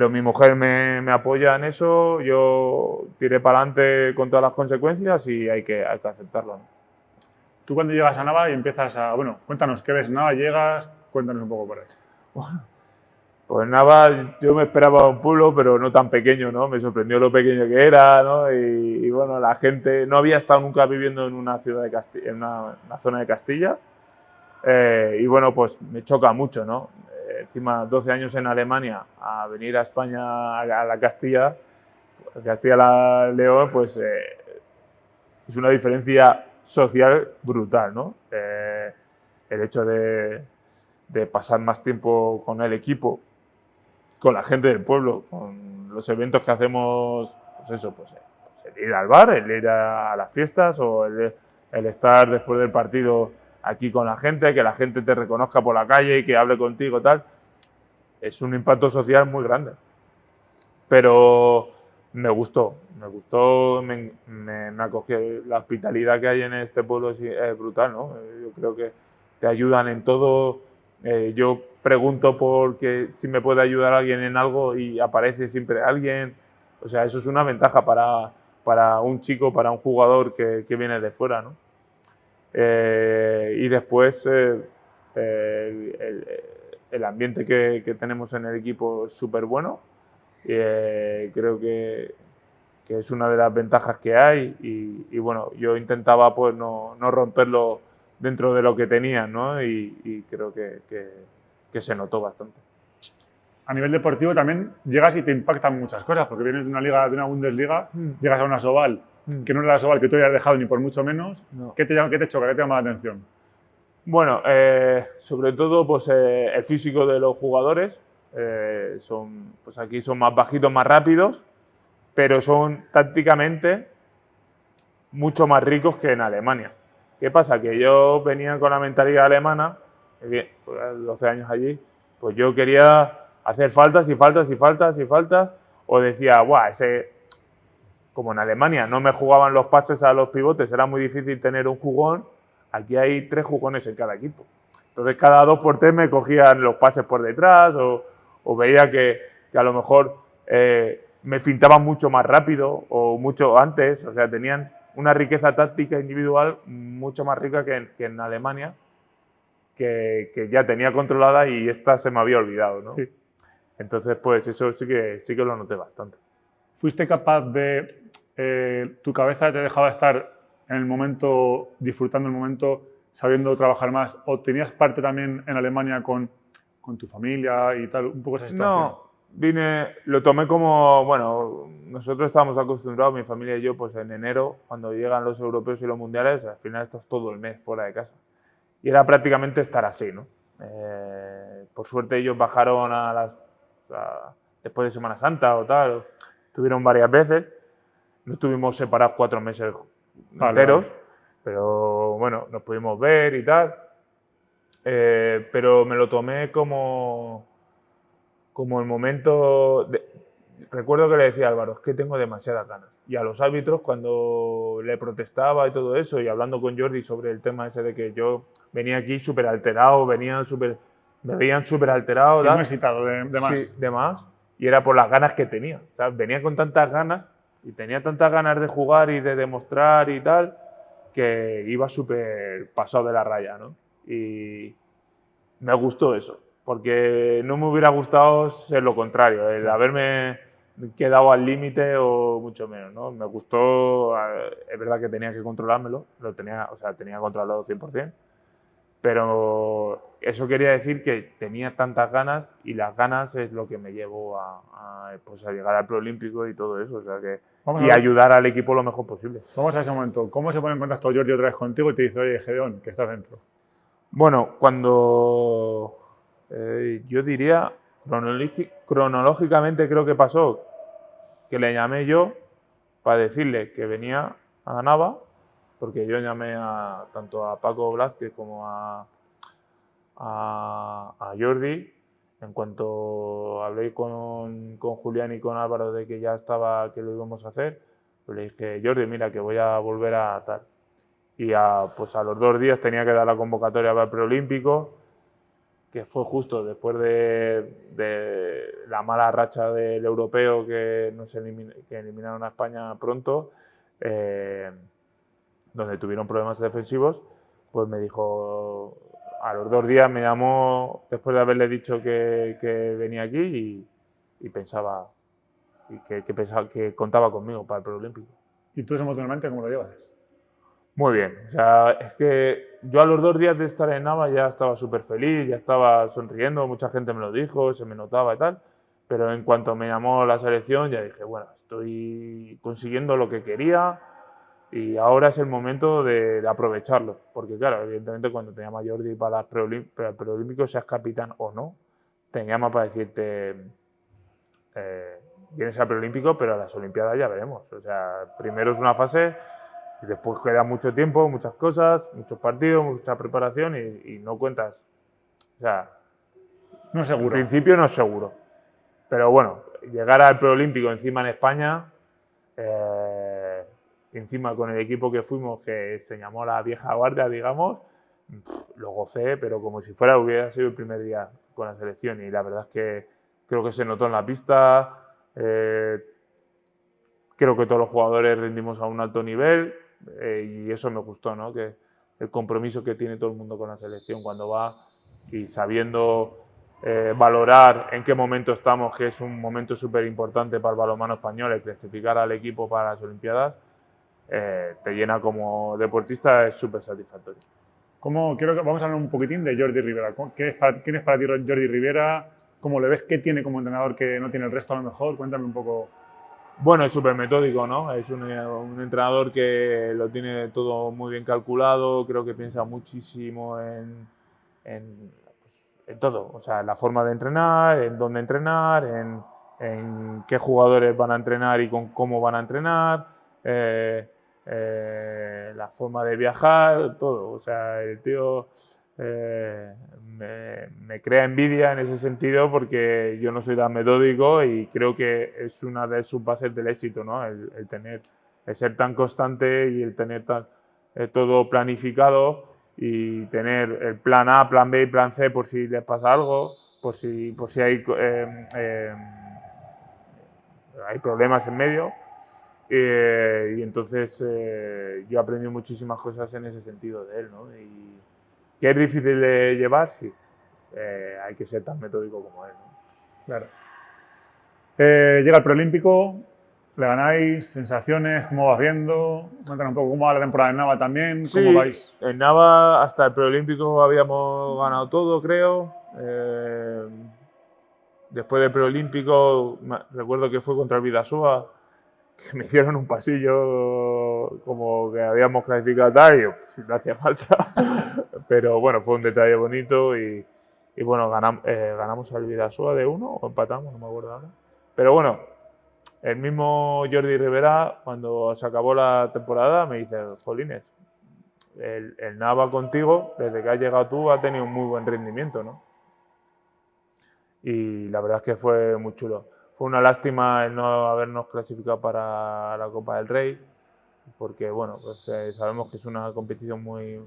mi mujer me apoya en eso, yo tiré para adelante con todas las consecuencias y hay que aceptarlo, ¿no? Tú cuando llegas a Nava y empiezas a... Bueno, cuéntanos, ¿qué ves en Nava? Llegas, cuéntanos un poco por ahí. Bueno, pues Nava, yo me esperaba un pueblo, pero no tan pequeño, ¿no? Me sorprendió lo pequeño que era, ¿no? Y bueno, la gente... No había estado nunca viviendo en una ciudad de Castilla, en una zona de Castilla. Y bueno, pues me choca mucho, ¿no? Encima, 12 años en Alemania, a venir a España, a la Castilla, Castilla-León, pues es una diferencia social brutal, ¿no? El hecho de pasar más tiempo con el equipo, con la gente del pueblo, con los eventos que hacemos, pues eso, pues el ir al bar, el ir a las fiestas o el estar después del partido aquí con la gente, que la gente te reconozca por la calle y que hable contigo, tal, es un impacto social muy grande. Pero me gustó, me acogió. La hospitalidad que hay en este pueblo es brutal, ¿no? Yo creo que te ayudan en todo. Yo pregunto si me puede ayudar alguien en algo y aparece siempre alguien. O sea, eso es una ventaja para un chico, para un jugador que viene de fuera, ¿no? Y después el ambiente que tenemos en el equipo es súper bueno. Creo que es una de las ventajas que hay y bueno, yo intentaba pues no romperlo dentro de lo que tenía, ¿no? Y creo que se notó bastante. A nivel deportivo también llegas y te impactan muchas cosas, porque vienes de una liga, de una Bundesliga, llegas a una Sobal, que no es la Sobal que tú hayas dejado ni por mucho menos. No. ¿Qué te choca? ¿Qué te llama la atención? Bueno, sobre todo pues, el físico de los jugadores. Pues aquí son más bajitos, más rápidos, pero son tácticamente mucho más ricos que en Alemania. ¿Qué pasa? Que yo venía con la mentalidad alemana, bien, 12 años allí, pues yo quería hacer faltas y faltas y faltas y faltas, o decía, guau, como en Alemania no me jugaban los pases a los pivotes, era muy difícil tener un jugón, aquí hay 3 jugones en cada equipo. Entonces cada 2 por 3 me cogían los pases por detrás o veía que a lo mejor me fintaban mucho más rápido o mucho antes, o sea, tenían una riqueza táctica individual mucho más rica que en Alemania, que ya tenía controlada y esta se me había olvidado, ¿no? Sí. Entonces, pues eso sí que lo noté bastante. ¿Fuiste capaz de... tu cabeza te dejaba estar en el momento, disfrutando el momento, sabiendo trabajar más? ¿O tenías parte también en Alemania con tu familia y tal? Un poco esa situación. No, lo tomé como, bueno, nosotros estábamos acostumbrados, mi familia y yo, pues en enero, cuando llegan los europeos y los mundiales, al final estás todo el mes fuera de casa. Y era prácticamente estar así, ¿no? Por suerte ellos bajaron después de Semana Santa o tal, estuvieron varias veces, no estuvimos separados 4 meses enteros, pero bueno, nos pudimos ver y tal, pero me lo tomé como como el momento... Recuerdo que le decía a Álvaro, es que tengo demasiadas ganas. Y a los árbitros, cuando le protestaba y todo eso, y hablando con Jordi sobre el tema ese de que yo venía aquí súper alterado, me veían súper alterado. Sí, muy excitado, de más. Sí, de más. Y era por las ganas que tenía. O sea, venía con tantas ganas y tenía tantas ganas de jugar y de demostrar y tal, que iba súper pasado de la raya, ¿no? Y me gustó eso, porque no me hubiera gustado ser lo contrario, el haberme quedado al límite o mucho menos, ¿no? Me gustó, es verdad que tenía que controlármelo, tenía controlado 100%, pero eso quería decir que tenía tantas ganas y las ganas es lo que me llevó a llegar al preolímpico y todo eso, o sea que, y ayudar al equipo lo mejor posible. Vamos a ese momento. ¿Cómo se pone en contacto Jordi otra vez contigo y te dice, oye, Gedeón, que estás dentro? Bueno, cuando yo diría, cronológicamente creo que pasó, que le llamé yo para decirle que venía a Nava, porque yo llamé tanto a Paco Blázquez como a Jordi. En cuanto hablé con Julián y con Álvaro de que ya estaba, que lo íbamos a hacer, pues le dije, Jordi, mira, que voy a volver a tal. Y pues a los 2 días tenía que dar la convocatoria para el preolímpico, que fue justo después de la mala racha del europeo que eliminaron a España pronto, donde tuvieron problemas defensivos. Pues me dijo, a los 2 días me llamó después de haberle dicho que venía aquí y pensaba que contaba conmigo para el preolímpico. ¿Y tú emocionalmente cómo lo llevas? Muy bien, o sea, es que yo a los 2 días de estar en Nava ya estaba súper feliz, ya estaba sonriendo, mucha gente me lo dijo, se me notaba y tal, pero en cuanto me llamó la selección ya dije, bueno, estoy consiguiendo lo que quería y ahora es el momento de aprovecharlo, porque claro, evidentemente cuando te llama Jordi para el preolímpico, seas capitán o no, te llama para decirte, vienes al preolímpico, pero a las Olimpiadas ya veremos, o sea, primero es una fase... Y después queda mucho tiempo, muchas cosas, muchos partidos, mucha preparación y no cuentas. O sea, no es seguro. En principio no es seguro. Pero bueno, llegar al preolímpico encima en España, encima con el equipo que fuimos, que se llamó la vieja guardia, digamos, lo gocé, pero como si hubiera sido el primer día con la selección. Y la verdad es que creo que se notó en la pista. Creo que todos los jugadores rendimos a un alto nivel. Y eso me gustó, ¿no? Que el compromiso que tiene todo el mundo con la selección cuando va y sabiendo valorar en qué momento estamos, que es un momento súper importante para el balonmano español, el clasificar al equipo para las Olimpiadas, te llena como deportista, es súper satisfactorio. Vamos a hablar un poquitín de Jordi Rivera. ¿Quién es para ti Jordi Rivera? ¿Cómo le ves? ¿Qué tiene como entrenador que no tiene el resto a lo mejor? Cuéntame un poco. Bueno, es súper metódico, ¿no? Es un entrenador que lo tiene todo muy bien calculado, creo que piensa muchísimo en todo, o sea, en la forma de entrenar, en dónde entrenar, en qué jugadores van a entrenar y con cómo van a entrenar, la forma de viajar, todo. O sea, el tío me crea envidia en ese sentido porque yo no soy tan metódico y creo que es una de sus bases del éxito, ¿no? El ser tan constante y el tener todo planificado y tener el plan A, plan B y plan C por si les pasa algo, por si hay problemas en medio. Y entonces yo he aprendido muchísimas cosas en ese sentido de él, ¿no? Y que es difícil de llevar, sí. Hay que ser tan metódico como él, ¿no? Claro. Llega el preolímpico, le ganáis, sensaciones, ¿cómo vas viendo? Cuéntanos un poco cómo va la temporada en Nava también, ¿cómo sí, vais? En Nava hasta el preolímpico habíamos ganado todo, creo. Después del preolímpico, recuerdo que fue contra el Bidasoa, que me hicieron un pasillo como que habíamos clasificado tal y yo, no hacía falta. Pero bueno, fue un detalle bonito y bueno, ganamos al Bidasoa de 1 o empatamos, no me acuerdo ahora. Pero bueno, el mismo Jordi Rivera, cuando se acabó la temporada, me dice, jolines, el Nava contigo, desde que has llegado tú, ha tenido un muy buen rendimiento, ¿no? y la verdad es que fue muy chulo. Fue una lástima el no habernos clasificado para la Copa del Rey, porque bueno, pues sabemos que es una competición muy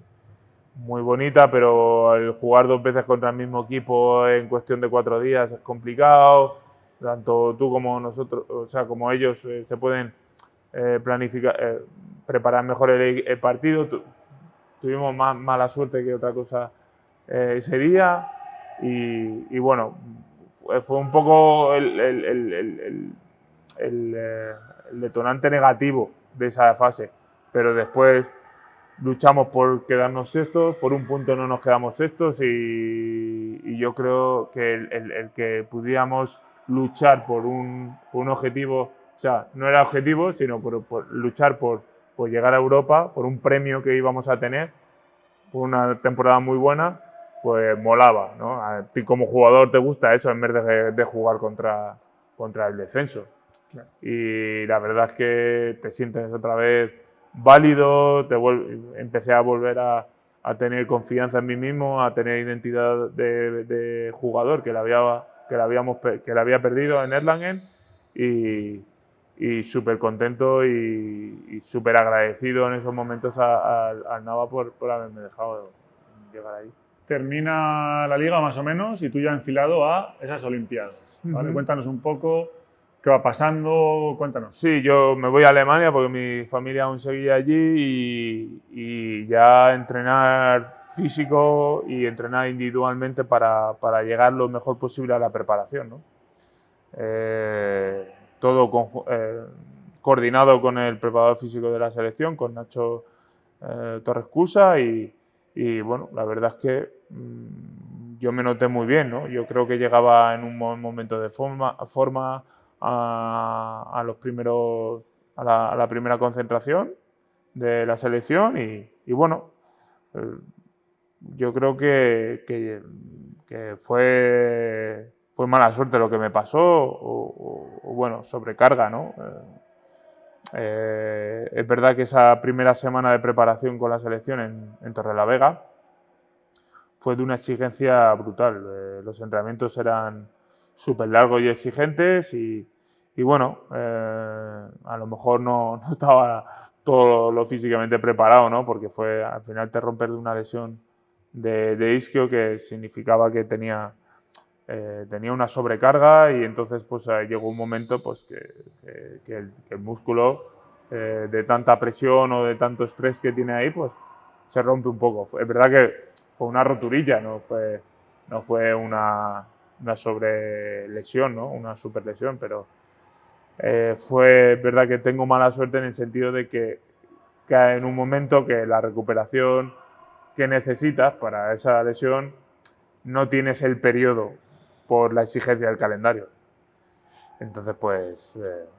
bonita, pero el jugar 2 veces contra el mismo equipo en cuestión de 4 días es complicado. Tanto tú como nosotros, o sea, como ellos se pueden planificar, preparar mejor el partido. Tuvimos más mala suerte que otra cosa ese día y bueno, fue un poco el detonante negativo de esa fase, pero después luchamos por quedarnos sextos, por un punto no nos quedamos sextos y yo creo que el que pudiéramos luchar por un objetivo, o sea, no era objetivo, sino por luchar por llegar a Europa, por un premio que íbamos a tener, por una temporada muy buena, pues molaba, ¿no? A ti como jugador te gusta eso en vez de jugar contra el descenso. Claro. Y la verdad es que te sientes otra vez válido, empecé a volver a tener confianza en mí mismo, a tener identidad de jugador que la había perdido en Erlangen y súper contento y súper agradecido en esos momentos al Nava por haberme dejado llegar ahí. Termina la liga más o menos y tú ya enfilado a esas Olimpiadas, ¿vale? Cuéntanos un poco qué va pasando, cuéntanos. Sí, yo me voy a Alemania porque mi familia aún seguía allí y ya entrenar físico y entrenar individualmente para llegar lo mejor posible a la preparación, ¿no? Todo coordinado con el preparador físico de la selección, con Nacho Torres Cusa y bueno, la verdad es que yo me noté muy bien, ¿no? Yo creo que llegaba en un momento de forma a la primera concentración de la selección y bueno, yo creo que fue mala suerte lo que me pasó o bueno, sobrecarga, ¿no? Es verdad que esa primera semana de preparación con la selección en Torrelavega fue de una exigencia brutal. Los entrenamientos eran súper largos y exigentes y bueno, a lo mejor no estaba todo lo físicamente preparado, ¿no? Porque al final te rompes de una lesión de isquio que significaba que tenía una sobrecarga y entonces pues llegó un momento pues que el músculo de tanta presión o de tanto estrés que tiene ahí pues se rompe un poco. Es verdad que fue una roturilla, no fue una sobrelesión, ¿no? Una superlesión, pero fue verdad que tengo mala suerte en el sentido de que en un momento que la recuperación que necesitas para esa lesión no tienes el periodo por la exigencia del calendario. Entonces, pues,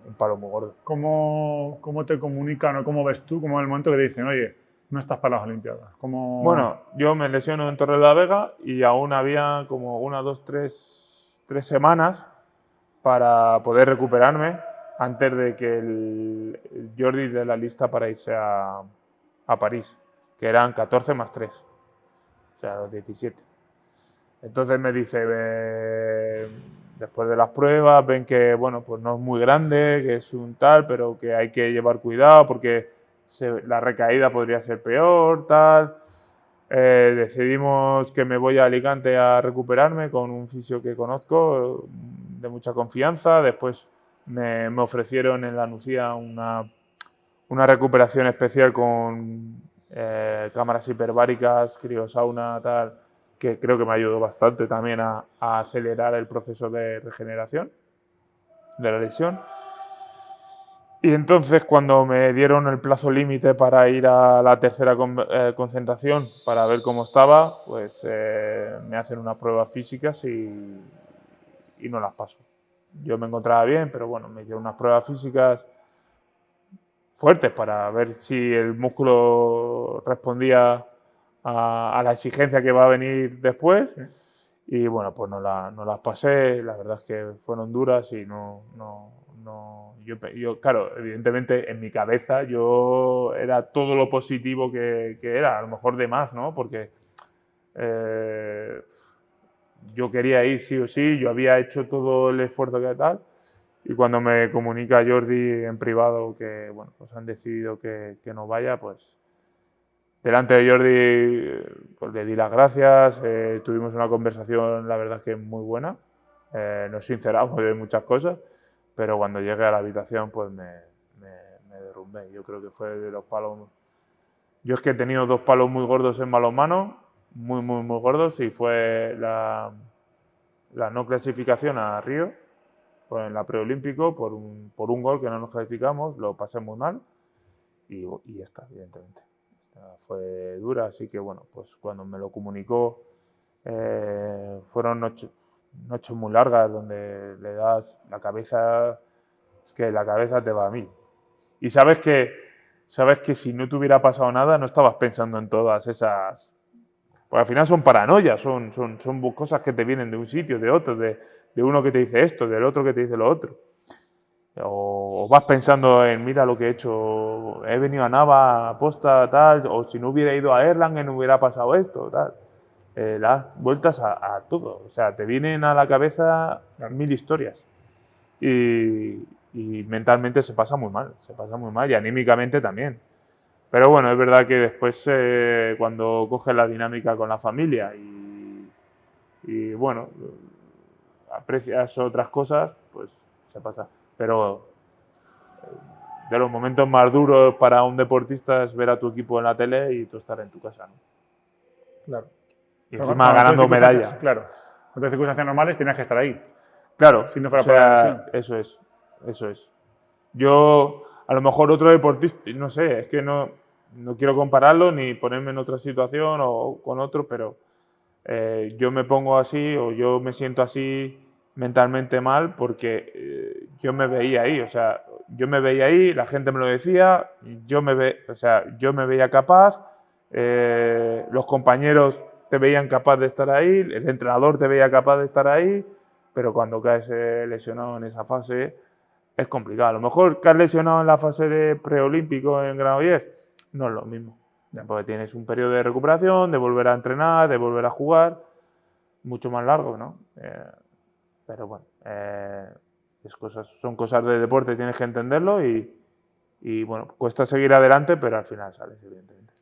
un palo muy gordo. ¿Cómo te comunican o cómo ves tú, como en el momento que te dicen, oye, no estás para las Olimpiadas? Bueno, yo me lesiono en Torrelavega y aún había como 1, 2, 3 semanas para poder recuperarme antes de que el Jordi de la lista para irse a París, que eran 14 más 3, o sea, los 17. Entonces me dice, después de las pruebas, ven que bueno, pues no es muy grande, que es un tal, pero que hay que llevar cuidado porque la recaída podría ser peor, tal. Decidimos que me voy a Alicante a recuperarme con un fisio que conozco, de mucha confianza. Después me ofrecieron en la Nucía una recuperación especial con cámaras hiperbáricas, criosauna, tal, que creo que me ayudó bastante también a acelerar el proceso de regeneración de la lesión. Y entonces cuando me dieron el plazo límite para ir a la tercera concentración para ver cómo estaba, pues me hacen unas pruebas físicas y no las paso. Yo me encontraba bien, pero bueno, me hicieron unas pruebas físicas fuertes para ver si el músculo respondía a la exigencia que va a venir después. Y bueno, pues no las pasé. La verdad es que fueron duras y yo, claro, evidentemente en mi cabeza yo era todo lo positivo que era, a lo mejor de más, ¿no? Porque yo quería ir sí o sí, yo había hecho todo el esfuerzo que tal, y cuando me comunica Jordi en privado que, bueno, pues han decidido que no vaya, pues delante de Jordi pues le di las gracias, tuvimos una conversación, la verdad que muy buena, nos sinceramos de muchas cosas, pero cuando llegué a la habitación pues me derrumbé. Yo creo que fue de los palos. Yo es que he tenido 2 palos muy gordos en balonmano, muy gordos, y fue la no clasificación a Río, pues en la preolímpico, por un gol que no nos clasificamos, lo pasé muy mal, y ya está, evidentemente. Fue dura, así que bueno, pues cuando me lo comunicó, fueron noches muy largas donde le das la cabeza, es que la cabeza te va a 1000. Y sabes que si no te hubiera pasado nada, no estabas pensando en todas esas. Porque al final son paranoias, son cosas que te vienen de un sitio, de otro, de uno que te dice esto, del otro que te dice lo otro. O vas pensando en, mira lo que he hecho, he venido a Nava, aposta, tal, o si no hubiera ido a Erlangen no hubiera pasado esto, tal. Das vueltas a todo. O sea, te vienen a la cabeza 1000 historias. Y mentalmente se pasa muy mal, y anímicamente también. Pero bueno, es verdad que después cuando coges la dinámica con la familia y bueno, aprecias otras cosas, pues se pasa. Pero de los momentos más duros para un deportista es ver a tu equipo en la tele y tú estar en tu casa, ¿no? Claro. Y encima ganando medallas. Claro. En circunstancias normales tienes que estar ahí. Claro, si no fuera por la lesión. Eso es. Yo, a lo mejor otro deportista, no sé, es que no quiero compararlo ni ponerme en otra situación o con otro, pero yo me pongo así o yo me siento así mentalmente mal porque yo me veía ahí, o sea, yo me veía ahí, la gente me lo decía, yo me veía capaz, los compañeros te veían capaz de estar ahí, el entrenador te veía capaz de estar ahí, pero cuando caes lesionado en esa fase es complicado. A lo mejor caes lesionado en la fase de preolímpico en Granollers no es lo mismo, porque tienes un periodo de recuperación, de volver a entrenar, de volver a jugar, mucho más largo, ¿no? Pero bueno, son cosas de deporte, tienes que entenderlo y bueno, cuesta seguir adelante, pero al final sales, evidentemente.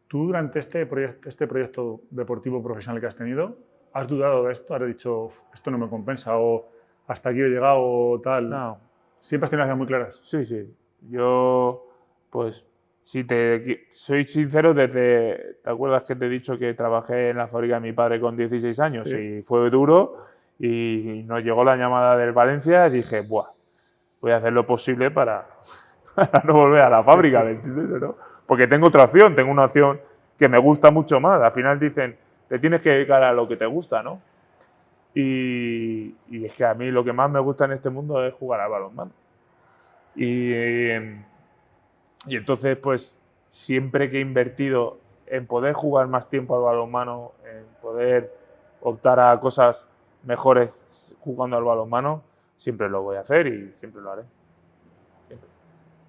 ¿Tú durante este proyecto deportivo profesional que has tenido, has dudado de esto? ¿Has dicho, esto no me compensa o hasta aquí he llegado o tal? No. ¿Siempre has tenido las ideas muy claras? Sí. Yo, pues, si te soy sincero, ¿te acuerdas que te he dicho que trabajé en la fábrica de mi padre con 16 años? Sí. Y fue duro y nos llegó la llamada del Valencia y dije, buah, voy a hacer lo posible para no volver a la fábrica, ¿me entiendes? ¿No? Porque tengo otra opción, tengo una opción que me gusta mucho más. Al final dicen, te tienes que dedicar a lo que te gusta, ¿no? Y es que a mí lo que más me gusta en este mundo es jugar al balonmano. Y entonces, pues, siempre que he invertido en poder jugar más tiempo al balonmano, en poder optar a cosas mejores jugando al balonmano, siempre lo voy a hacer y siempre lo haré. Siempre.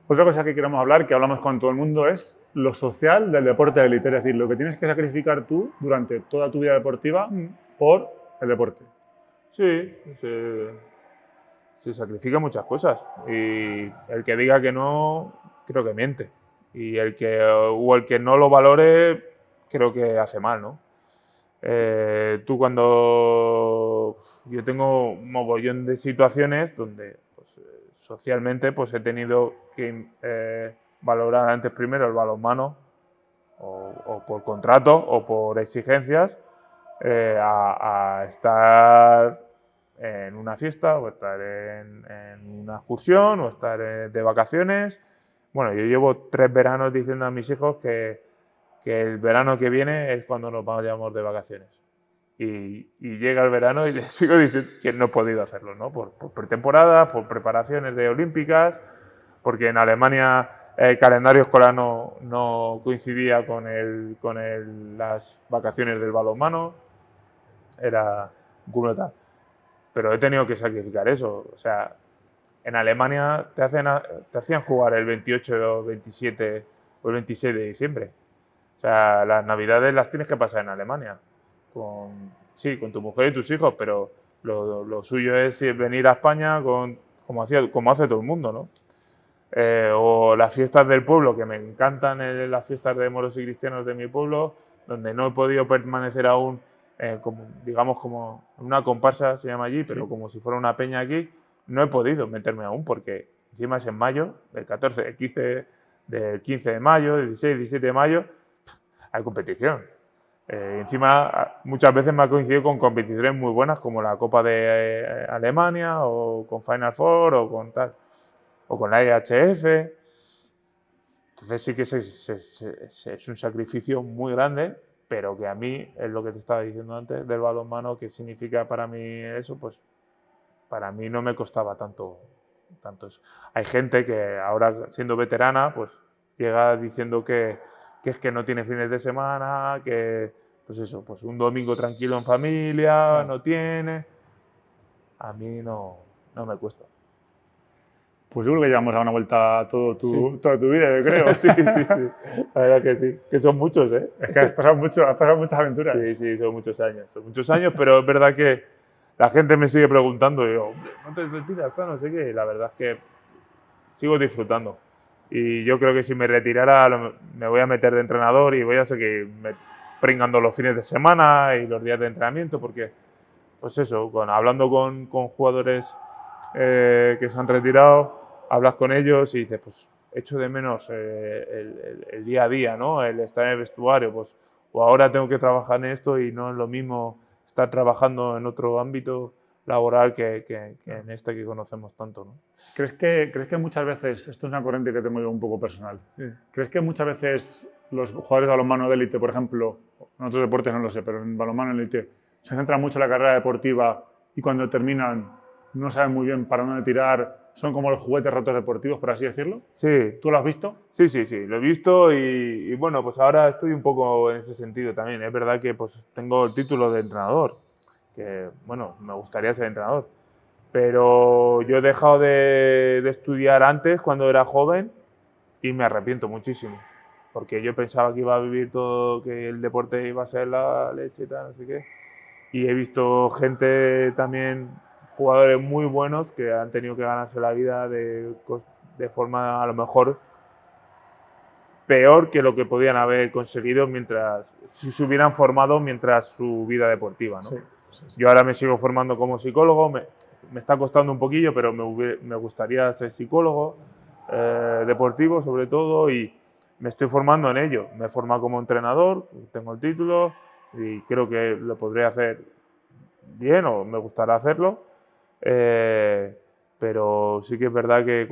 Otra cosa que queremos hablar, que hablamos con todo el mundo, es lo social del deporte de élite. Es decir, lo que tienes que sacrificar tú durante toda tu vida deportiva por el deporte. Sí, se sacrifica muchas cosas. Y el que diga que no, creo que miente. Y el que no lo valore, creo que hace mal, ¿no? Tú cuando... Yo tengo un mogollón de situaciones donde pues, socialmente pues, he tenido que valorar antes primero el balonmano o por contrato o por exigencias a estar en una fiesta o estar en una excursión o estar de vacaciones. Bueno, yo llevo 3 veranos diciendo a mis hijos que el verano que viene es cuando nos vayamos de vacaciones. Y llega el verano y les sigo diciendo que no he podido hacerlo, ¿no? Por pretemporadas, por preparaciones de olímpicas, porque en Alemania el calendario escolar no coincidía con las vacaciones del balonmano. Era un cúmulo tal. Pero he tenido que sacrificar eso. O sea, en Alemania te hacían jugar el 28 o 27 o el 26 de diciembre. O sea, las navidades las tienes que pasar en Alemania. sí, con tu mujer y tus hijos, pero lo suyo es venir a España como hace todo el mundo, ¿no? O las fiestas del pueblo, que me encantan las fiestas de moros y cristianos de mi pueblo, donde no he podido permanecer aún, digamos, como una comparsa se llama allí, pero como si fuera una peña aquí, no he podido meterme aún, porque encima es en mayo, del 14, del 15 de mayo, del 16, 17 de mayo, hay competición. Encima, muchas veces me ha coincidido con competiciones muy buenas, como la Copa de Alemania, o con Final Four, o con tal, o con la IHF. Entonces sí que es un sacrificio muy grande, pero que a mí, es lo que te estaba diciendo antes del balonmano, que significa para mí eso, pues para mí no me costaba tanto eso. Hay gente que ahora, siendo veterana, pues llega diciendo que es que no tiene fines de semana, que pues eso, pues un domingo tranquilo en familia no tiene. A mí no me cuesta. Pues yo creo que llevamos a una vuelta toda tu vida, yo creo. Sí. La verdad que sí. Que son muchos, ¿eh? Es que has pasado muchas aventuras. Sí, son muchos años. Son muchos años, pero es verdad que la gente me sigue preguntando y yo, hombre, ¿no te retiras? No sé qué. Y la verdad es que sigo disfrutando. Y yo creo que si me retirara me voy a meter de entrenador y voy a seguir pringando los fines de semana y los días de entrenamiento, porque, pues eso, hablando con jugadores que se han retirado, hablas con ellos y dices, pues echo de menos el día a día, ¿no? El estar en el vestuario, pues, o ahora tengo que trabajar en esto y no es lo mismo estar trabajando en otro ámbito laboral que en este que conocemos tanto, ¿no? ¿Crees que muchas veces, esto es una corriente que tengo yo un poco personal, ¿crees que muchas veces los jugadores de balonmano de élite, por ejemplo, en otros deportes no lo sé, pero en balonmano de élite, se centran mucho en la carrera deportiva y cuando terminan no saben muy bien para dónde tirar, son como los juguetes rotos deportivos, por así decirlo? Sí. ¿Tú lo has visto? Sí, lo he visto y bueno, pues ahora estoy un poco en ese sentido también. Es verdad que pues tengo el título de entrenador, que bueno, me gustaría ser entrenador, pero yo he dejado de estudiar antes cuando era joven y me arrepiento muchísimo, porque yo pensaba que iba a vivir todo, que el deporte iba a ser la leche y tal, no sé qué, y he visto gente también, jugadores muy buenos que han tenido que ganarse la vida de forma a lo mejor peor que lo que podían haber conseguido si se hubieran formado mientras su vida deportiva, ¿no? Sí. Yo ahora me sigo formando como psicólogo, me está costando un poquillo, pero me gustaría ser psicólogo deportivo sobre todo, y me estoy formando en ello. Me he formado como entrenador, tengo el título y creo que lo podré hacer bien o me gustará hacerlo. Pero sí que es verdad que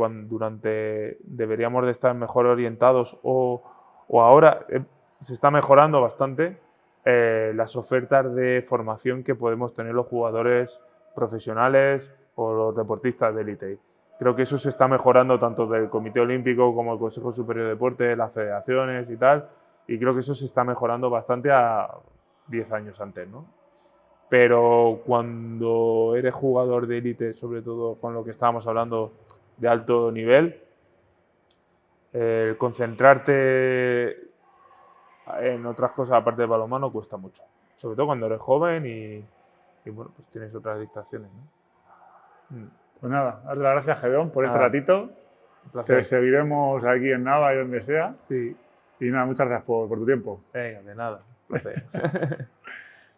deberíamos de estar mejor orientados o ahora se está mejorando bastante las ofertas de formación que podemos tener los jugadores profesionales o los deportistas de élite. Creo que eso se está mejorando tanto del Comité Olímpico como el Consejo Superior de Deportes, las federaciones y tal, y creo que eso se está mejorando bastante a 10 años antes, ¿no? Pero cuando eres jugador de élite, sobre todo con lo que estábamos hablando de alto nivel, concentrarte en otras cosas aparte del balonmano cuesta mucho. Sobre todo cuando eres joven y bueno, pues tienes otras distracciones, ¿no? Pues nada, darte las gracias, Gedeón, por este ratito. Un placer. Te seguiremos aquí en Nava y donde sea. Sí. Y nada, muchas gracias por tu tiempo. Venga, de nada. Un placer.